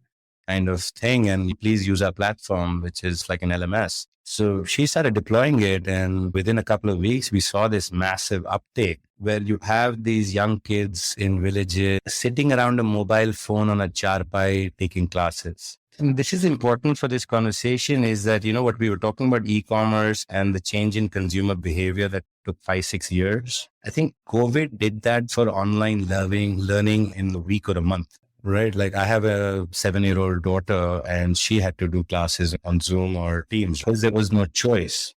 kind of thing. And please use our platform, which is like an LMS. So she started deploying it. And within a couple of weeks, we saw this massive uptake where you have these young kids in villages sitting around a mobile phone on a charpai taking classes. And this is important for this conversation is that, what we were talking about e-commerce and the change in consumer behavior that took 5-6 years. I think COVID did that for online learning in a week or a month. Right. Like I have a 7-year-old daughter and she had to do classes on Zoom or Teams because there was no choice.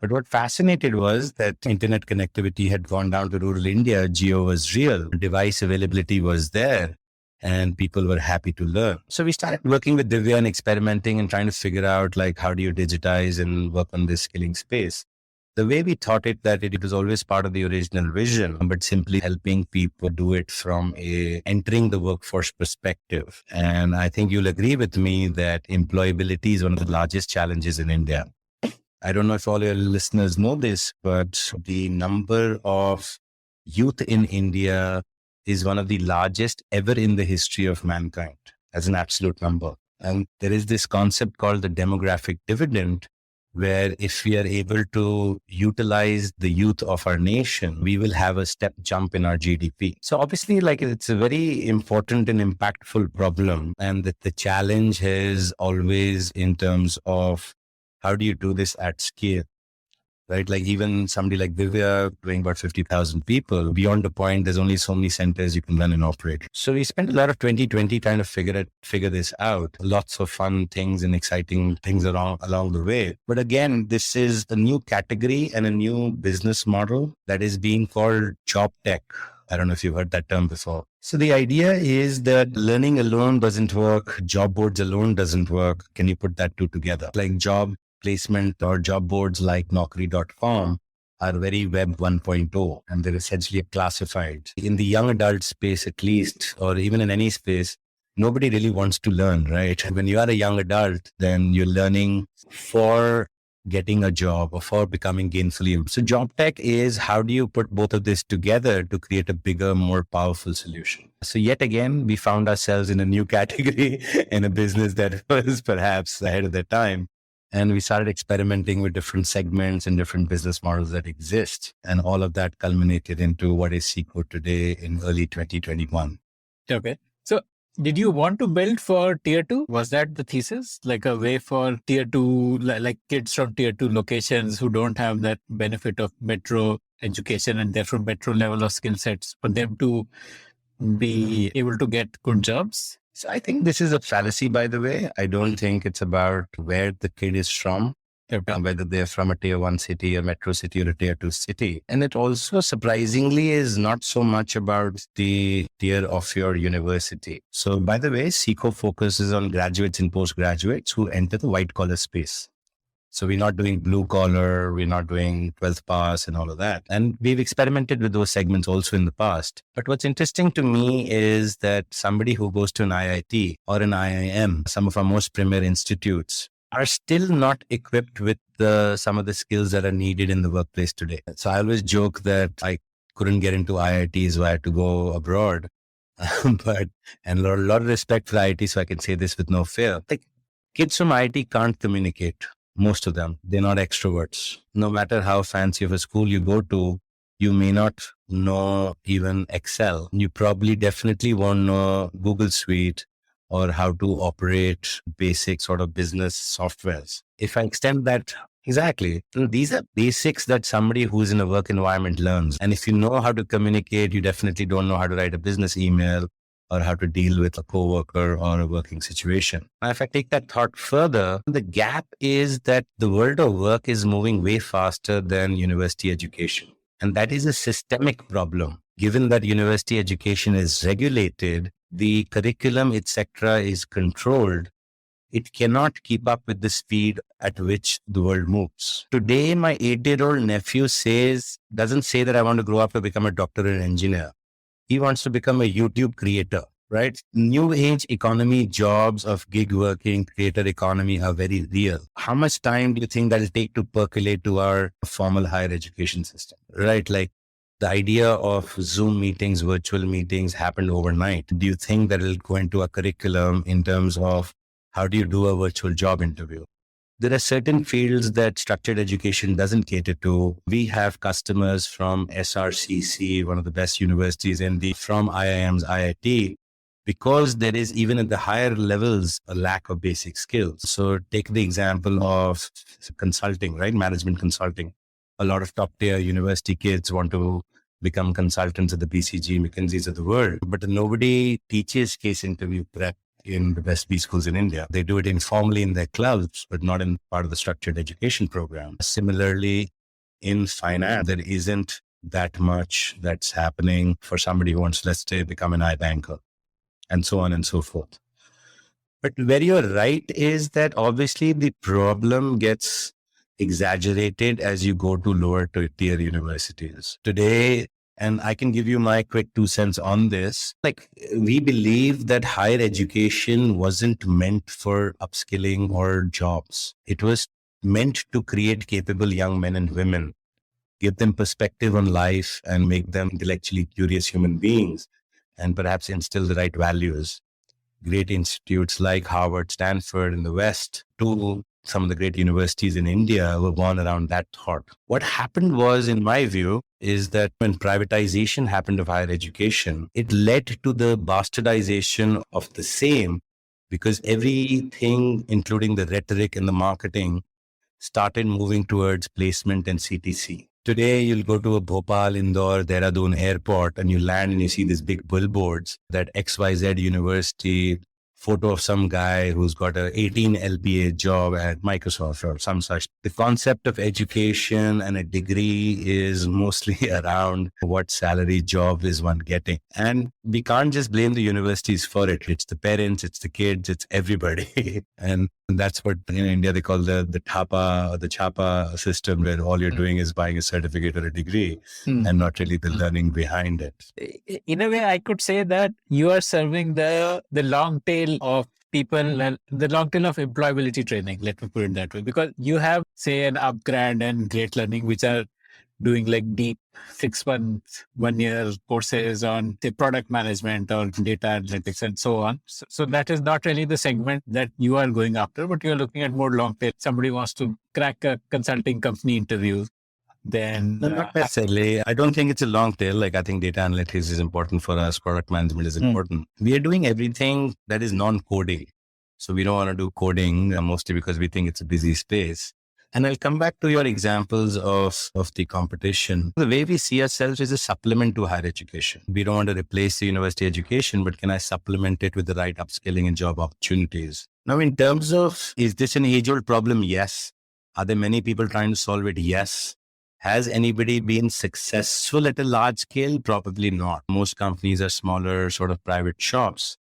But what fascinated was that internet connectivity had gone down to rural India. Geo was real. Device availability was there and people were happy to learn. So we started working with Divya and experimenting and trying to figure out like, how do you digitize and work on this skilling space? The way we thought it, that it was always part of the original vision, but simply helping people do it from entering the workforce perspective. And I think you'll agree with me that employability is one of the largest challenges in India. I don't know if all your listeners know this, but the number of youth in India is one of the largest ever in the history of mankind as an absolute number. And there is this concept called the demographic dividend, where if we are able to utilize the youth of our nation, we will have a step jump in our GDP. So obviously, like it's a very important and impactful problem. And that the challenge is always in terms of how do you do this at scale? Right? Like even somebody like Divya doing about 50,000 people, beyond the point, there's only so many centers you can run and operate. So we spent a lot of 2020 trying to figure this out. Lots of fun things and exciting things along the way. But again, this is a new category and a new business model that is being called job tech. I don't know if you've heard that term before. So the idea is that learning alone doesn't work. Job boards alone doesn't work. Can you put that two together? Like job placement or job boards like Naukri.com are very web 1.0 and they're essentially classified. In the young adult space, at least, or even in any space, nobody really wants to learn, right? When you are a young adult, then you're learning for getting a job or for becoming gainfully employed. So job tech is how do you put both of this together to create a bigger, more powerful solution? So yet again, we found ourselves in a new category in a business that was perhaps ahead of their time. And we started experimenting with different segments and different business models that exist. And all of that culminated into what is Seekho today in early 2021. Okay. So did you want to build for tier 2? Was that the thesis? Like a way for tier 2, like kids from tier 2 locations who don't have that benefit of metro education and therefore metro level of skill sets for them to be able to get good jobs? So I think this is a fallacy, by the way. I don't think it's about where the kid is from, whether they're from a tier 1 city, a metro city, or a tier 2 city. And it also surprisingly is not so much about the tier of your university. So by the way, Seekho focuses on graduates and postgraduates who enter the white collar space. So we're not doing blue collar, we're not doing 12th pass and all of that. And we've experimented with those segments also in the past. But what's interesting to me is that somebody who goes to an IIT or an IIM, some of our most premier institutes, are still not equipped with some of the skills that are needed in the workplace today. So I always joke that I couldn't get into IIT, so I had to go abroad. And a lot of respect for IIT, so I can say this with no fear. Like kids from IIT can't communicate. Most of them, they're not extroverts. No matter how fancy of a school you go to, you may not know even Excel. You probably definitely won't know Google Suite or how to operate basic sort of business softwares. If I extend that, exactly, these are basics that somebody who's in a work environment learns. And if you know how to communicate, you definitely don't know how to write a business email or how to deal with a coworker or a working situation. Now, if I take that thought further, the gap is that the world of work is moving way faster than university education. And that is a systemic problem. Given that university education is regulated, the curriculum, etc., is controlled, it cannot keep up with the speed at which the world moves. Today, my 8-year-old nephew doesn't say that I want to grow up to become a doctor or an engineer. He wants to become a YouTube creator, right? New age economy jobs of gig working, creator economy are very real. How much time do you think that'll take to percolate to our formal higher education system, right? Like The idea of Zoom meetings, virtual meetings happened overnight. Do you think that it'll go into a curriculum in terms of how do you do a virtual job interview? There are certain fields that structured education doesn't cater to. We have customers from SRCC, one of the best universities in from IIM's IIT, because there is even at the higher levels, a lack of basic skills. So take the example of consulting, right? Management consulting. A lot of top tier university kids want to become consultants at the BCG, McKinsey's of the world, but nobody teaches case interview prep in the best B schools in India. They do it informally in their clubs, but not in part of the structured education program. Similarly, in finance, there isn't that much that's happening for somebody who wants, let's say, become an iBanker, and so on and so forth. But where you're right is that obviously the problem gets exaggerated as you go to lower tier universities. Today, and I can give you my quick 2 cents on this. Like, we believe that higher education wasn't meant for upskilling or jobs. It was meant to create capable young men and women, give them perspective on life and make them intellectually curious human beings, and perhaps instill the right values. Great institutes like Harvard, Stanford in the West, to some of the great universities in India were born around that thought. What happened was, in my view, is that when privatization happened of higher education, it led to the bastardization of the same, because everything, including the rhetoric and the marketing, started moving towards placement and CTC. Today, you'll go to a Bhopal, Indore, Dehradun airport, and you land and you see these big billboards that XYZ University, photo of some guy who's got a 18 LPA job at Microsoft or some such. The concept of education and a degree is mostly around what salary job is one getting. And we can't just blame the universities for it. It's the parents, it's the kids, it's everybody. And that's what in India they call the TAPA or the CHAPA system, where all you're doing is buying a certificate or a degree and not really the learning behind it. In a way, I could say that you are serving the long tail of people and the long tail of employability training. Let me put it that way, because you have, say, an upgrad and great learning, which are doing like deep 6 months, 1 year courses on the product management or data analytics and so on. So that is not really the segment that you are going after, but you're looking at more long tail. Somebody wants to crack a consulting company interview. Then not necessarily. I don't think it's a long tail. Like, I think data analytics is important for us. Product management is important. We are doing everything that is non-coding. So we don't want to do coding, mostly because we think it's a busy space. And I'll come back to your examples of the competition. The way we see ourselves is a supplement to higher education. We don't want to replace the university education, but can I supplement it with the right upskilling and job opportunities? Now, in terms of, is this an age-old problem? Yes. Are there many people trying to solve it? Yes. Has anybody been successful at a large scale? Probably not. Most companies are smaller, sort of private shops.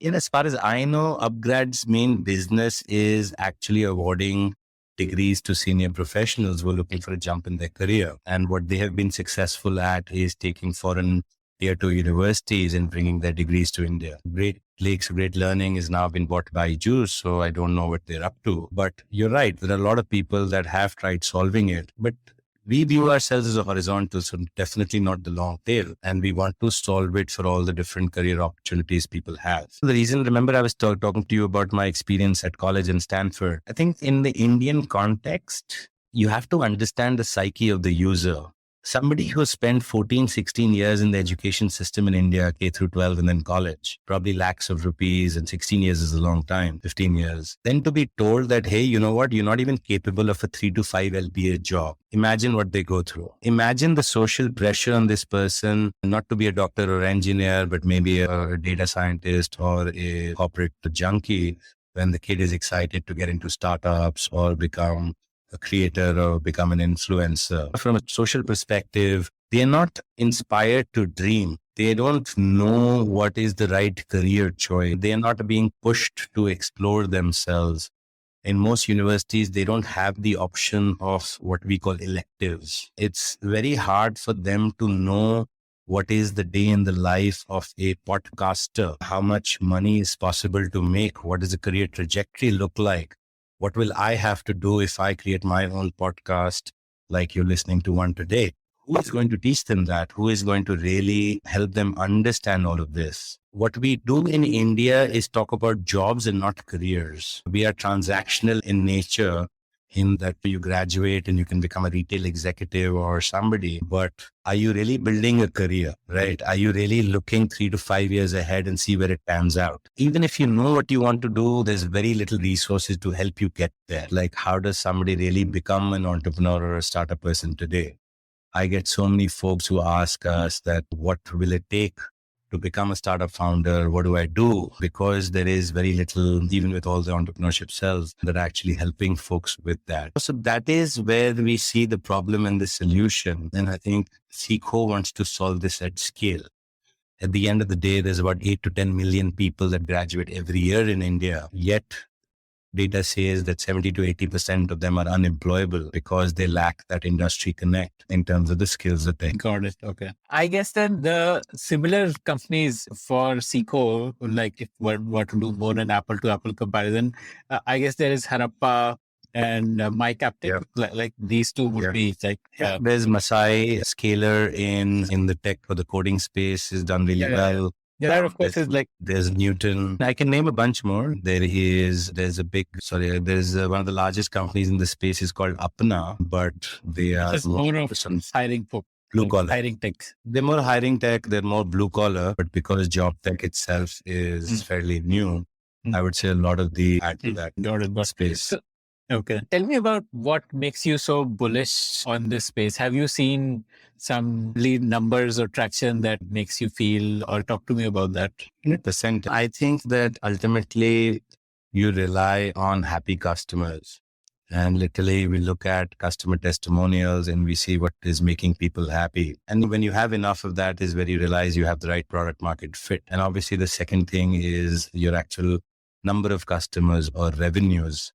And as far as I know, Upgrad's main business is actually awarding degrees to senior professionals who are looking for a jump in their career. And what they have been successful at is taking foreign tier 2 universities and bringing their degrees to India. Great Lakes, Great Learning is now been bought by Juice, so I don't know what they're up to. But you're right, there are a lot of people that have tried solving it. But we view ourselves as a horizontal, so definitely not the long tail. And we want to solve it for all the different career opportunities people have. So the reason, remember, I was talking to you about my experience at college in Stanford. I think in the Indian context, you have to understand the psyche of the user. Somebody who spent 14, 16 years in the education system in India, K through 12 and then college, probably lakhs of rupees, and 16 years is a long time, 15 years. Then to be told that, hey, you know what, you're not even capable of a 3 to 5 LPA job. Imagine what they go through. Imagine the social pressure on this person, not to be a doctor or engineer, but maybe a data scientist or a corporate junkie, when the kid is excited to get into startups or become a creator or become an influencer. From a social perspective, they are not inspired to dream. They don't know what is the right career choice. They are not being pushed to explore themselves. In most universities, they don't have the option of what we call electives. It's very hard for them to know what is the day in the life of a podcaster, how much money is possible to make, what does the career trajectory look like. What will I have to do if I create my own podcast like you're listening to one today? who is going to teach them that? Who is going to really help them understand all of this? What we do in India is talk about jobs and not careers. We are transactional in nature, in that you graduate and you can become a retail executive or somebody, but are you really building a career, right? Are you really looking 3 to 5 years ahead and see where it pans out? Even if you know what you want to do, there's very little resources to help you get there. Like, how does somebody really become an entrepreneur or a startup person today? I get so many folks who ask us that, what will it take to become a startup founder? What do I do? Because there is very little, even with all the entrepreneurship cells, that are actually helping folks with that. So that is where we see the problem and the solution. And I think Seekho wants to solve this at scale. At the end of the day, there's about 8 to 10 million people that graduate every year in India. Yet data says that 70 to 80% of them are unemployable because they lack that industry connect in terms of the skills that they. Got it. Okay. I guess then the similar companies for Seekho, like if we were to do more an apple to apple comparison, I guess there is Harappa and My Captain. Yeah. Like these two would be like. There's Masai, Scalar in the tech or the coding space is done really well. Yeah, that of course is like. There's Newton. I can name a bunch more. There's one of the largest companies in the space is called Apna, but they are more of hiring for blue collar. Hiring tech. They're more hiring tech. They're more blue collar, but because job tech itself is fairly new, I would say a lot of the add to that space. So, okay. Tell me about what makes you so bullish on this space. Have you seen some lead numbers or traction that makes you feel, or talk to me about that? 100%. I think that ultimately you rely on happy customers. And literally we look at customer testimonials and we see what is making people happy. And when you have enough of that is where you realize you have the right product market fit. And obviously the second thing is your actual number of customers or revenues.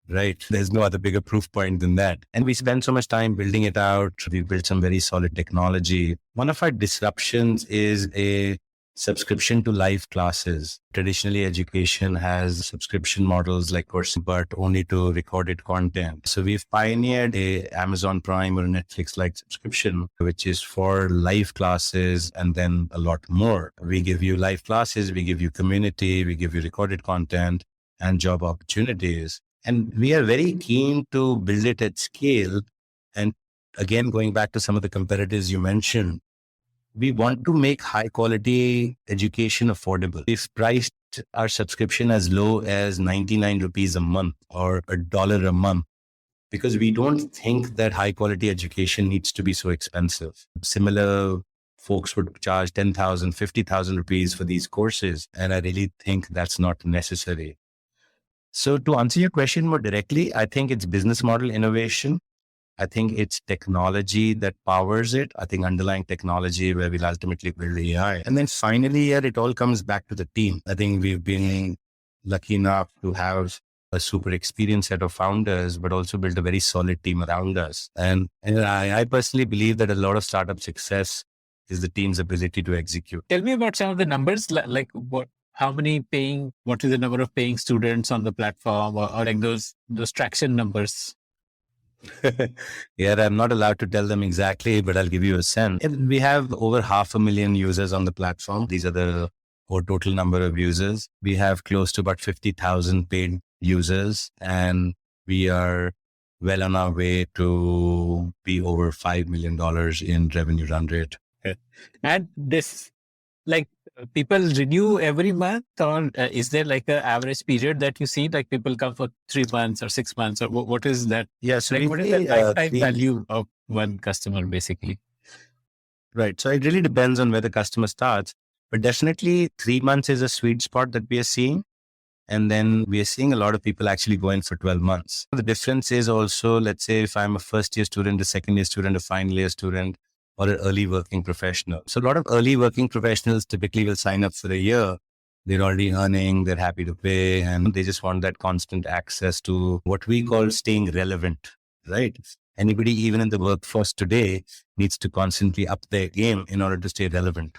Right. There's no other bigger proof point than that. And we spend so much time building it out. We've built some very solid technology. One of our disruptions is a subscription to live classes. Traditionally, education has subscription models like course, but only to recorded content. So we've pioneered a Amazon Prime or Netflix-like subscription, which is for live classes and then a lot more. We give you live classes, we give you community, we give you recorded content and job opportunities. And we are very keen to build it at scale. And again, going back to some of the competitors you mentioned, we want to make high quality education affordable. We've priced our subscription as low as 99 rupees a month or $1 a month, because we don't think that high quality education needs to be so expensive. Similar folks would charge 10,000, 50,000 rupees for these courses. And I really think that's not necessary. So to answer your question more directly, I think it's business model innovation. I think it's technology that powers it. I think underlying technology where we'll ultimately build AI. And then finally, it all comes back to the team. I think we've been lucky enough to have a super experienced set of founders, but also build a very solid team around us. And I personally believe that a lot of startup success is the team's ability to execute. Tell me about some of the numbers, like what is the number of paying students on the platform, or like those traction numbers? Yeah, I'm not allowed to tell them exactly, but I'll give you a sense. We have over 500,000 users on the platform. These are the total number of users. We have close to about 50,000 paid users, and we are well on our way to be over $5 million in revenue run rate. Okay. And this, like, people renew every month, or is there like an average period that you see, like people come for 3 months or 6 months, or what is that? Yeah, so like, what is the lifetime value of one customer basically? Right. So it really depends on where the customer starts, but definitely 3 months is a sweet spot that we are seeing. And then we are seeing a lot of people actually go in for 12 months. The difference is also, let's say if I'm a first year student, a second year student, a final year student, or an early working professional. So a lot of early working professionals typically will sign up for a year. They're already earning, they're happy to pay, and they just want that constant access to what we call staying relevant, right? Anybody, even in the workforce today, needs to constantly up their game in order to stay relevant.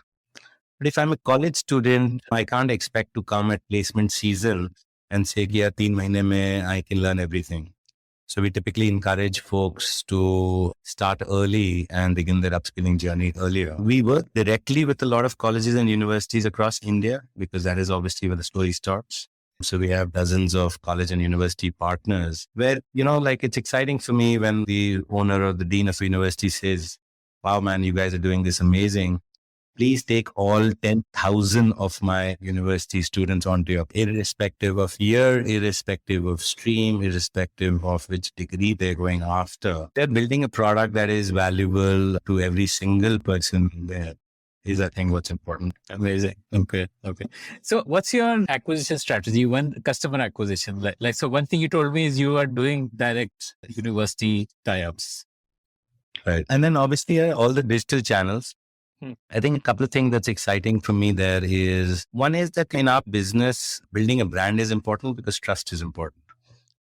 But if I'm a college student, I can't expect to come at placement season and say, yeah, 3 months mein I can learn everything. So we typically encourage folks to start early and begin their upskilling journey earlier. We work directly with a lot of colleges and universities across India because that is obviously where the story starts. So we have dozens of college and university partners where, like it's exciting for me when the owner or the dean of university says, wow, man, you guys are doing this amazing. Please take all 10,000 of my university students onto your, irrespective of year, irrespective of stream, irrespective of which degree they're going after. They're building a product that is valuable to every single person there. Is I think what's important. Amazing. Okay. So what's your acquisition strategy? One customer acquisition, so one thing you told me is you are doing direct university tie-ups. Right. And then obviously all the digital channels. I think a couple of things that's exciting for me there is, one is that in our business, building a brand is important because trust is important.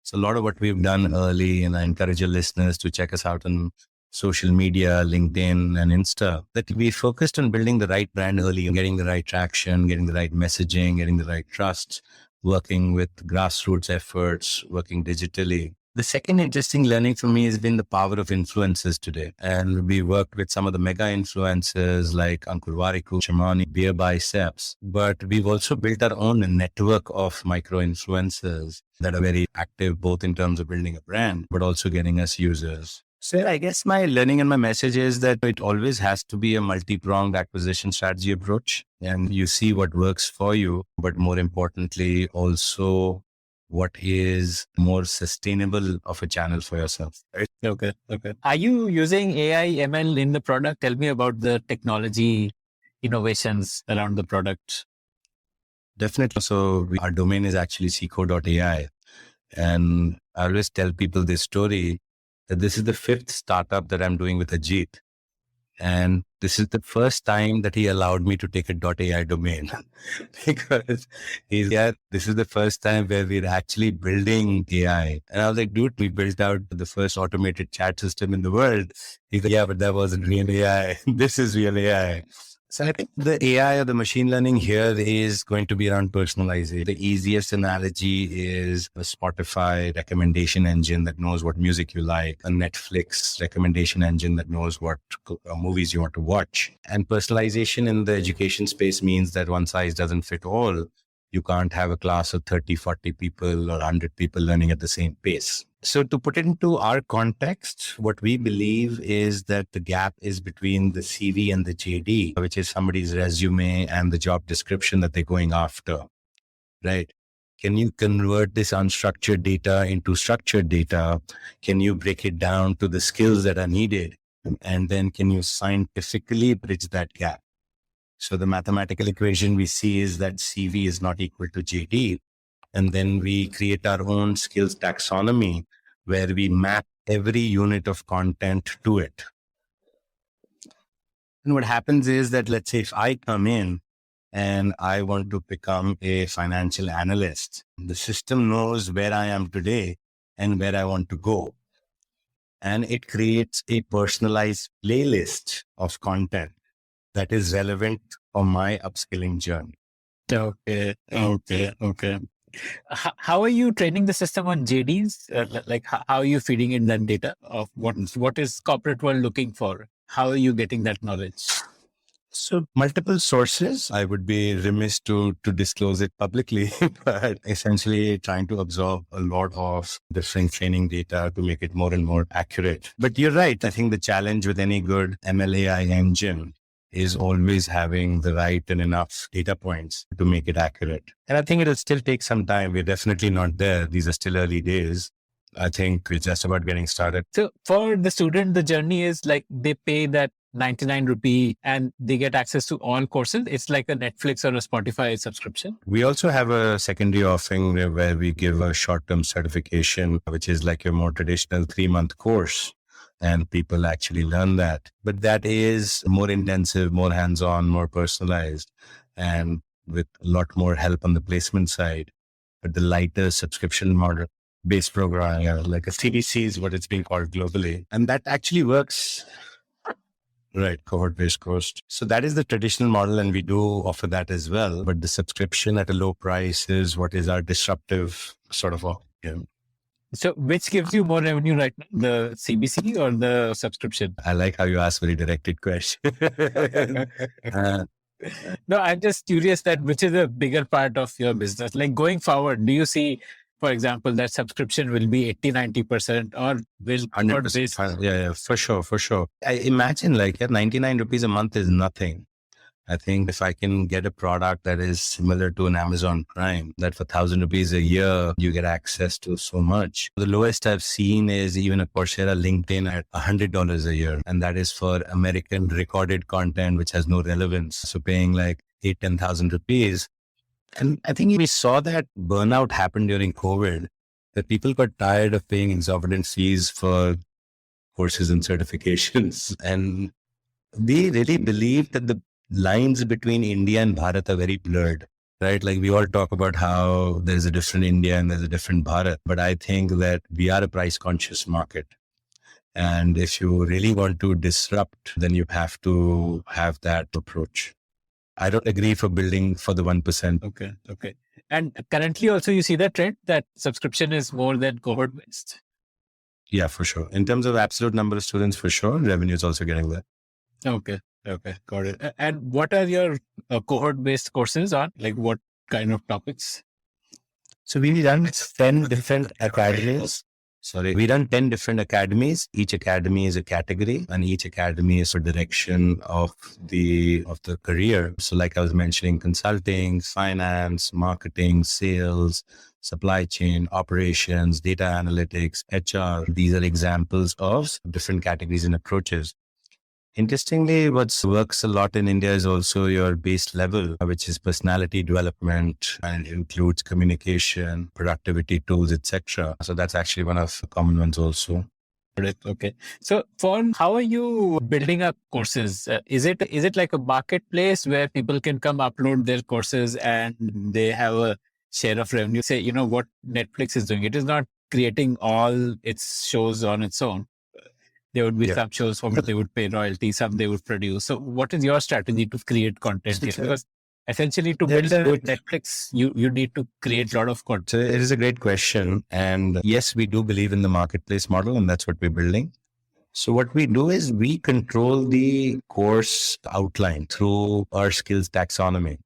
So a lot of what we've done early, and I encourage your listeners to check us out on social media, LinkedIn and Insta, that we focused on building the right brand early, getting the right traction, getting the right messaging, getting the right trust, working with grassroots efforts, working digitally. The second interesting learning for me has been the power of influencers today. And we worked with some of the mega influencers like Ankur Wariku, Shamani, Beer Biceps. But we've also built our own network of micro influencers that are very active, both in terms of building a brand, but also getting us users. So I guess my learning and my message is that it always has to be a multi-pronged acquisition strategy approach. And you see what works for you, but more importantly, also what is more sustainable of a channel for yourself. Right? Okay. Are you using AI, ML in the product? Tell me about the technology innovations around the product. Definitely. So our domain is actually Seekho.ai. And I always tell people this story that this is the 5th startup that I'm doing with Ajit. And this is the first time that he allowed me to take a .ai domain because this is the first time where we're actually building AI. And I was like, dude, we built out the first automated chat system in the world. He's like, yeah, but that wasn't real AI. This is real AI. So I think the AI or the machine learning here is going to be around personalization. The easiest analogy is a Spotify recommendation engine that knows what music you like, a Netflix recommendation engine that knows what movies you want to watch. And personalization in the education space means that one size doesn't fit all. You can't have a class of 30, 40 people or 100 people learning at the same pace. So to put it into our context, what we believe is that the gap is between the CV and the JD, which is somebody's resume and the job description that they're going after, right? Can you convert this unstructured data into structured data? Can you break it down to the skills that are needed? And then can you scientifically bridge that gap? So the mathematical equation we see is that CV is not equal to JD. And then we create our own skills taxonomy where we map every unit of content to it. And what happens is that, let's say if I come in and I want to become a financial analyst, the system knows where I am today and where I want to go. And it creates a personalized playlist of content that is relevant for my upskilling journey. Okay. How are you training the system on JDs? How are you feeding in that data of what is corporate world looking for? How are you getting that knowledge? So multiple sources. I would be remiss to disclose it publicly, but essentially trying to absorb a lot of different training data to make it more and more accurate. But you're right. I think the challenge with any good ML/AI engine is always having the right and enough data points to make it accurate. And I think it'll still take some time. We're definitely not there. These are still early days. I think we're just about getting started. So for the student, the journey is like they pay that 99 rupee and they get access to all courses. It's like a Netflix or a Spotify subscription. We also have a secondary offering where we give a short-term certification, which is like a more traditional 3-month course. And people actually learn that. But that is more intensive, more hands-on, more personalized, and with a lot more help on the placement side. But the lighter subscription model based program, like a CDC is what it's being called globally. And that actually works. Right, cohort-based course. So that is the traditional model, and we do offer that as well. But the subscription at a low price is what is our disruptive sort of option. So which gives you more revenue right now, the CBC or the subscription? I like how you ask very directed question. uh, No, I'm just curious that which is a bigger part of your business? Like going forward, do you see, for example, that subscription will be 80-90% or will 100%. Yeah, for sure, for sure. I imagine like 99 rupees a month is nothing. I think if I can get a product that is similar to an Amazon Prime, that for 1,000 rupees a year, you get access to so much. The lowest I've seen is even a Coursera LinkedIn at $100 a year. And that is for American recorded content, which has no relevance. So paying like 10,000 rupees. And I think we saw that burnout happen during COVID, that people got tired of paying exorbitant fees for courses and certifications. And we really believe that the lines between India and Bharat are very blurred, right? Like we all talk about how there's a different India and there's a different Bharat, but I think that we are a price conscious market. And if you really want to disrupt, then you have to have that approach. I don't agree for building for the 1%. Okay. And currently also you see that trend that subscription is more than cohort based. Yeah, for sure. In terms of absolute number of students, for sure, revenue is also getting there. Okay. Got it. And what are your cohort based courses on? Like what kind of topics? So we run 10 different academies. We run 10 different academies. Each academy is a category and each academy is a direction of the career. So like I was mentioning, consulting, finance, marketing, sales, supply chain, operations, data analytics, HR. These are examples of different categories and approaches. Interestingly, what works a lot in India is also your base level, which is personality development and includes communication, productivity tools, etc. So that's actually one of the common ones also. Okay. So Fawn, how are you building up courses? Is it like a marketplace where people can come upload their courses and they have a share of revenue? Say, what Netflix is doing. It is not creating all its shows on its own. There would be some shows for which they would pay royalty, some they would produce. So what is your strategy to create content here? Because essentially to build with Netflix, you need to create a lot of content. So it is a great question. And yes, we do believe in the marketplace model and that's what we're building. So what we do is we control the course outline through our skills taxonomy.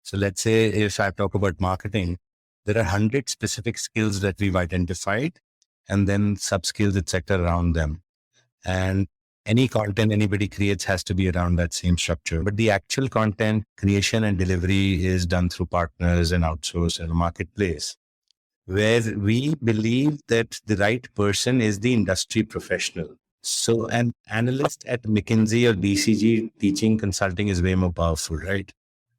So let's say if I talk about marketing, there are 100 specific skills that we've identified and then sub-skills, etc. around them. And any content anybody creates has to be around that same structure. But the actual content creation and delivery is done through partners and outsource and marketplace, where we believe that the right person is the industry professional. So an analyst at McKinsey or BCG teaching consulting is way more powerful, right?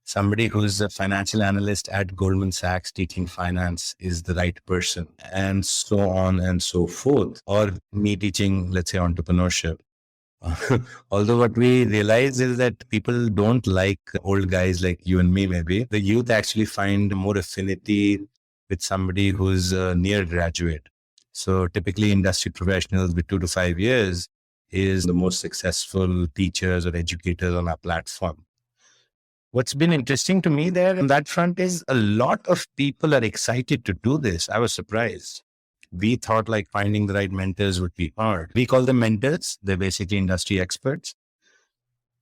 Somebody who's a financial analyst at Goldman Sachs teaching finance is the right person, and so on and so forth. Or me teaching, let's say, entrepreneurship. Although what we realize is that people don't like old guys like you and me, maybe. The youth actually find more affinity with somebody who's a near graduate. So typically industry professionals with 2 to 5 years is the most successful teachers or educators on our platform. What's been interesting to me there on that front is a lot of people are excited to do this. I was surprised. We thought like finding the right mentors would be hard. We call them mentors. They're basically industry experts.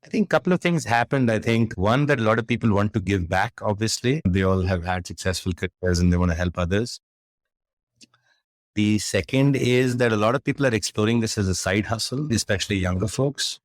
I think a couple of things happened. I think one, that a lot of people want to give back, obviously. They all have had successful careers and they want to help others. The second is that a lot of people are exploring this as a side hustle, especially younger folks.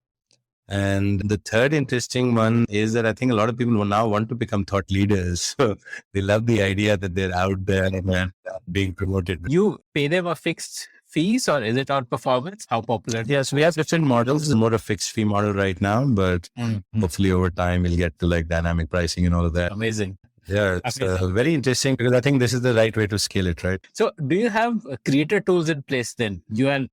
And the third interesting one is that I think a lot of people will now want to become thought leaders. So they love the idea that they're out there and being promoted. You pay them a fixed fees or is it on performance? How popular? Yes, we have different models. It's more a fixed fee model right now, but hopefully over time we'll get to like dynamic pricing and all of that. Amazing. Yeah, it's very interesting because I think this is the right way to scale it, right? So do you have creator tools in place then? You are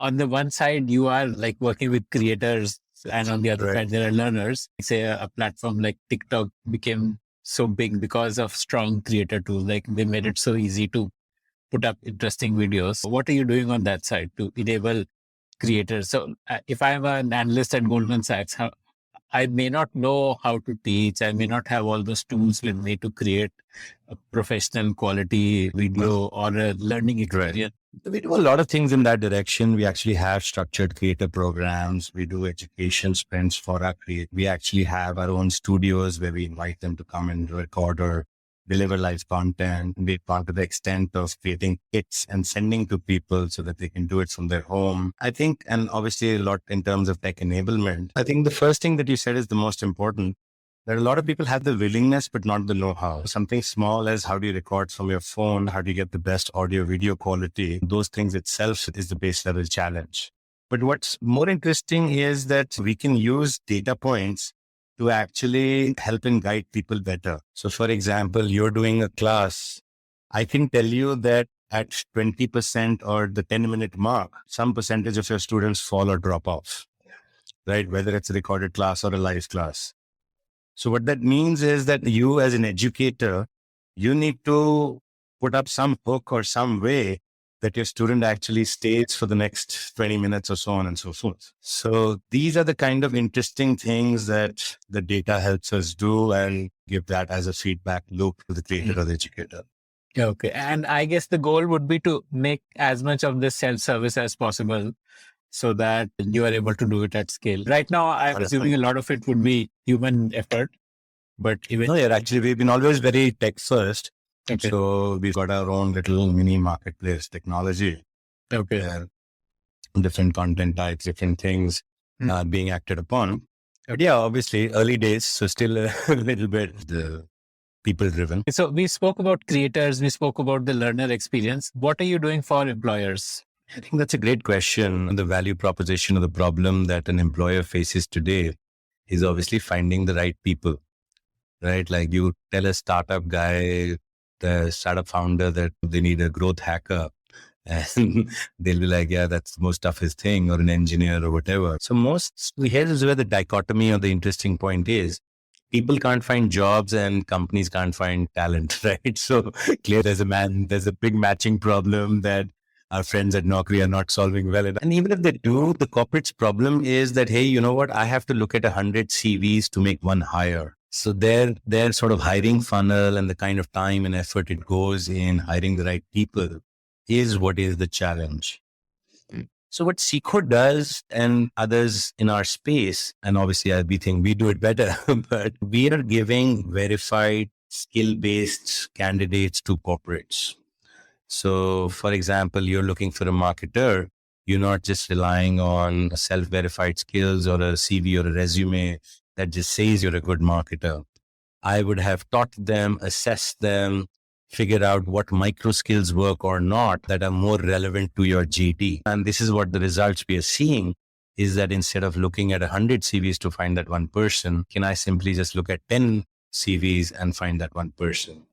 on the one side, you are like working with creators and on the other side, there are learners. Say a platform like TikTok became so big because of strong creator tools. Like they made it so easy to put up interesting videos. What are you doing on that side to enable creators? So if I'm an analyst at Goldman Sachs, I may not know how to teach. I may not have all those tools with me to create a professional quality video or a learning experience. We do a lot of things in that direction. We actually have structured creator programs. We do education sprints for our creators. We actually have our own studios where we invite them to come and record or deliver live content. We've gone to the extent of creating kits and sending to people so that they can do it from their home. I think, and obviously a lot in terms of tech enablement. I think the first thing that you said is the most important. There are a lot of people have the willingness, but not the know-how. Something small as how do you record from your phone? How do you get the best audio video quality? Those things itself is the base level challenge. But what's more interesting is that we can use data points to actually help and guide people better. So for example, you're doing a class. I can tell you that at 20% or the 10-minute mark, some percentage of your students fall or drop off, right? Whether it's a recorded class or a live class. So what that means is that you as an educator, you need to put up some hook or some way that your student actually stays for the next 20 minutes or so on and so forth. So these are the kind of interesting things that the data helps us do and give that as a feedback loop to the creator or the educator. Okay. And I guess the goal would be to make as much of this self-service as possible so that you are able to do it at scale. Right now, I'm assuming a lot of it would be human effort, but even... No, yeah, actually, we've been always very tech first. Okay. So we've got our own little mini marketplace technology. Okay. Different content types, different things being acted upon. But yeah, obviously early days. So still a little bit the people driven. So we spoke about creators. We spoke about the learner experience. What are you doing for employers? I think that's a great question. The value proposition or the problem that an employer faces today is obviously finding the right people, right? Like you tell a startup guy, the startup founder that they need a growth hacker and they'll be like, yeah, that's the most toughest thing, or an engineer or whatever. So here's where the dichotomy or the interesting point is. People can't find jobs and companies can't find talent, right? So clear there's a big matching problem that our friends at Naukri are not solving well enough. And even if they do, the corporate's problem is that, hey, you know what? I have to look at 100 CVs to make one hire. So their sort of hiring funnel and the kind of time and effort it goes in hiring the right people is what is the challenge. So what Seekho does and others in our space, and obviously we think we do it better, but we are giving verified skill-based candidates to corporates. So for example, you're looking for a marketer, you're not just relying on self-verified skills or a CV or a resume that just says you're a good marketer. I would have taught them, assessed them, figure out what micro skills work or not that are more relevant to your GT. And this is what the results we are seeing is that instead of looking at 100 CVs to find that one person, can I simply just look at 10 CVs and find that one person?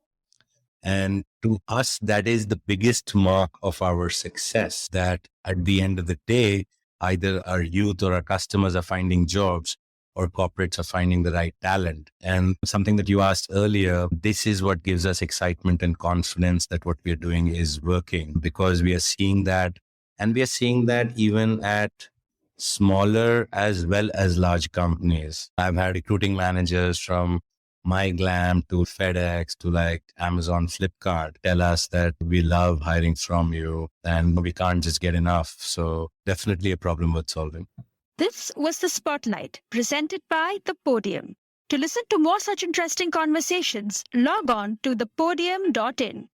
And to us, that is the biggest mark of our success, that at the end of the day, either our youth or our customers are finding jobs or corporates are finding the right talent. And something that you asked earlier, this is what gives us excitement and confidence that what we're doing is working, because we are seeing that, and we are seeing that even at smaller as well as large companies. I've had recruiting managers from MyGlam to FedEx to like Amazon, Flipkart tell us that we love hiring from you and we can't just get enough. So definitely a problem worth solving. This was the Spotlight presented by The Podium. To listen to more such interesting conversations, log on to thepodium.in.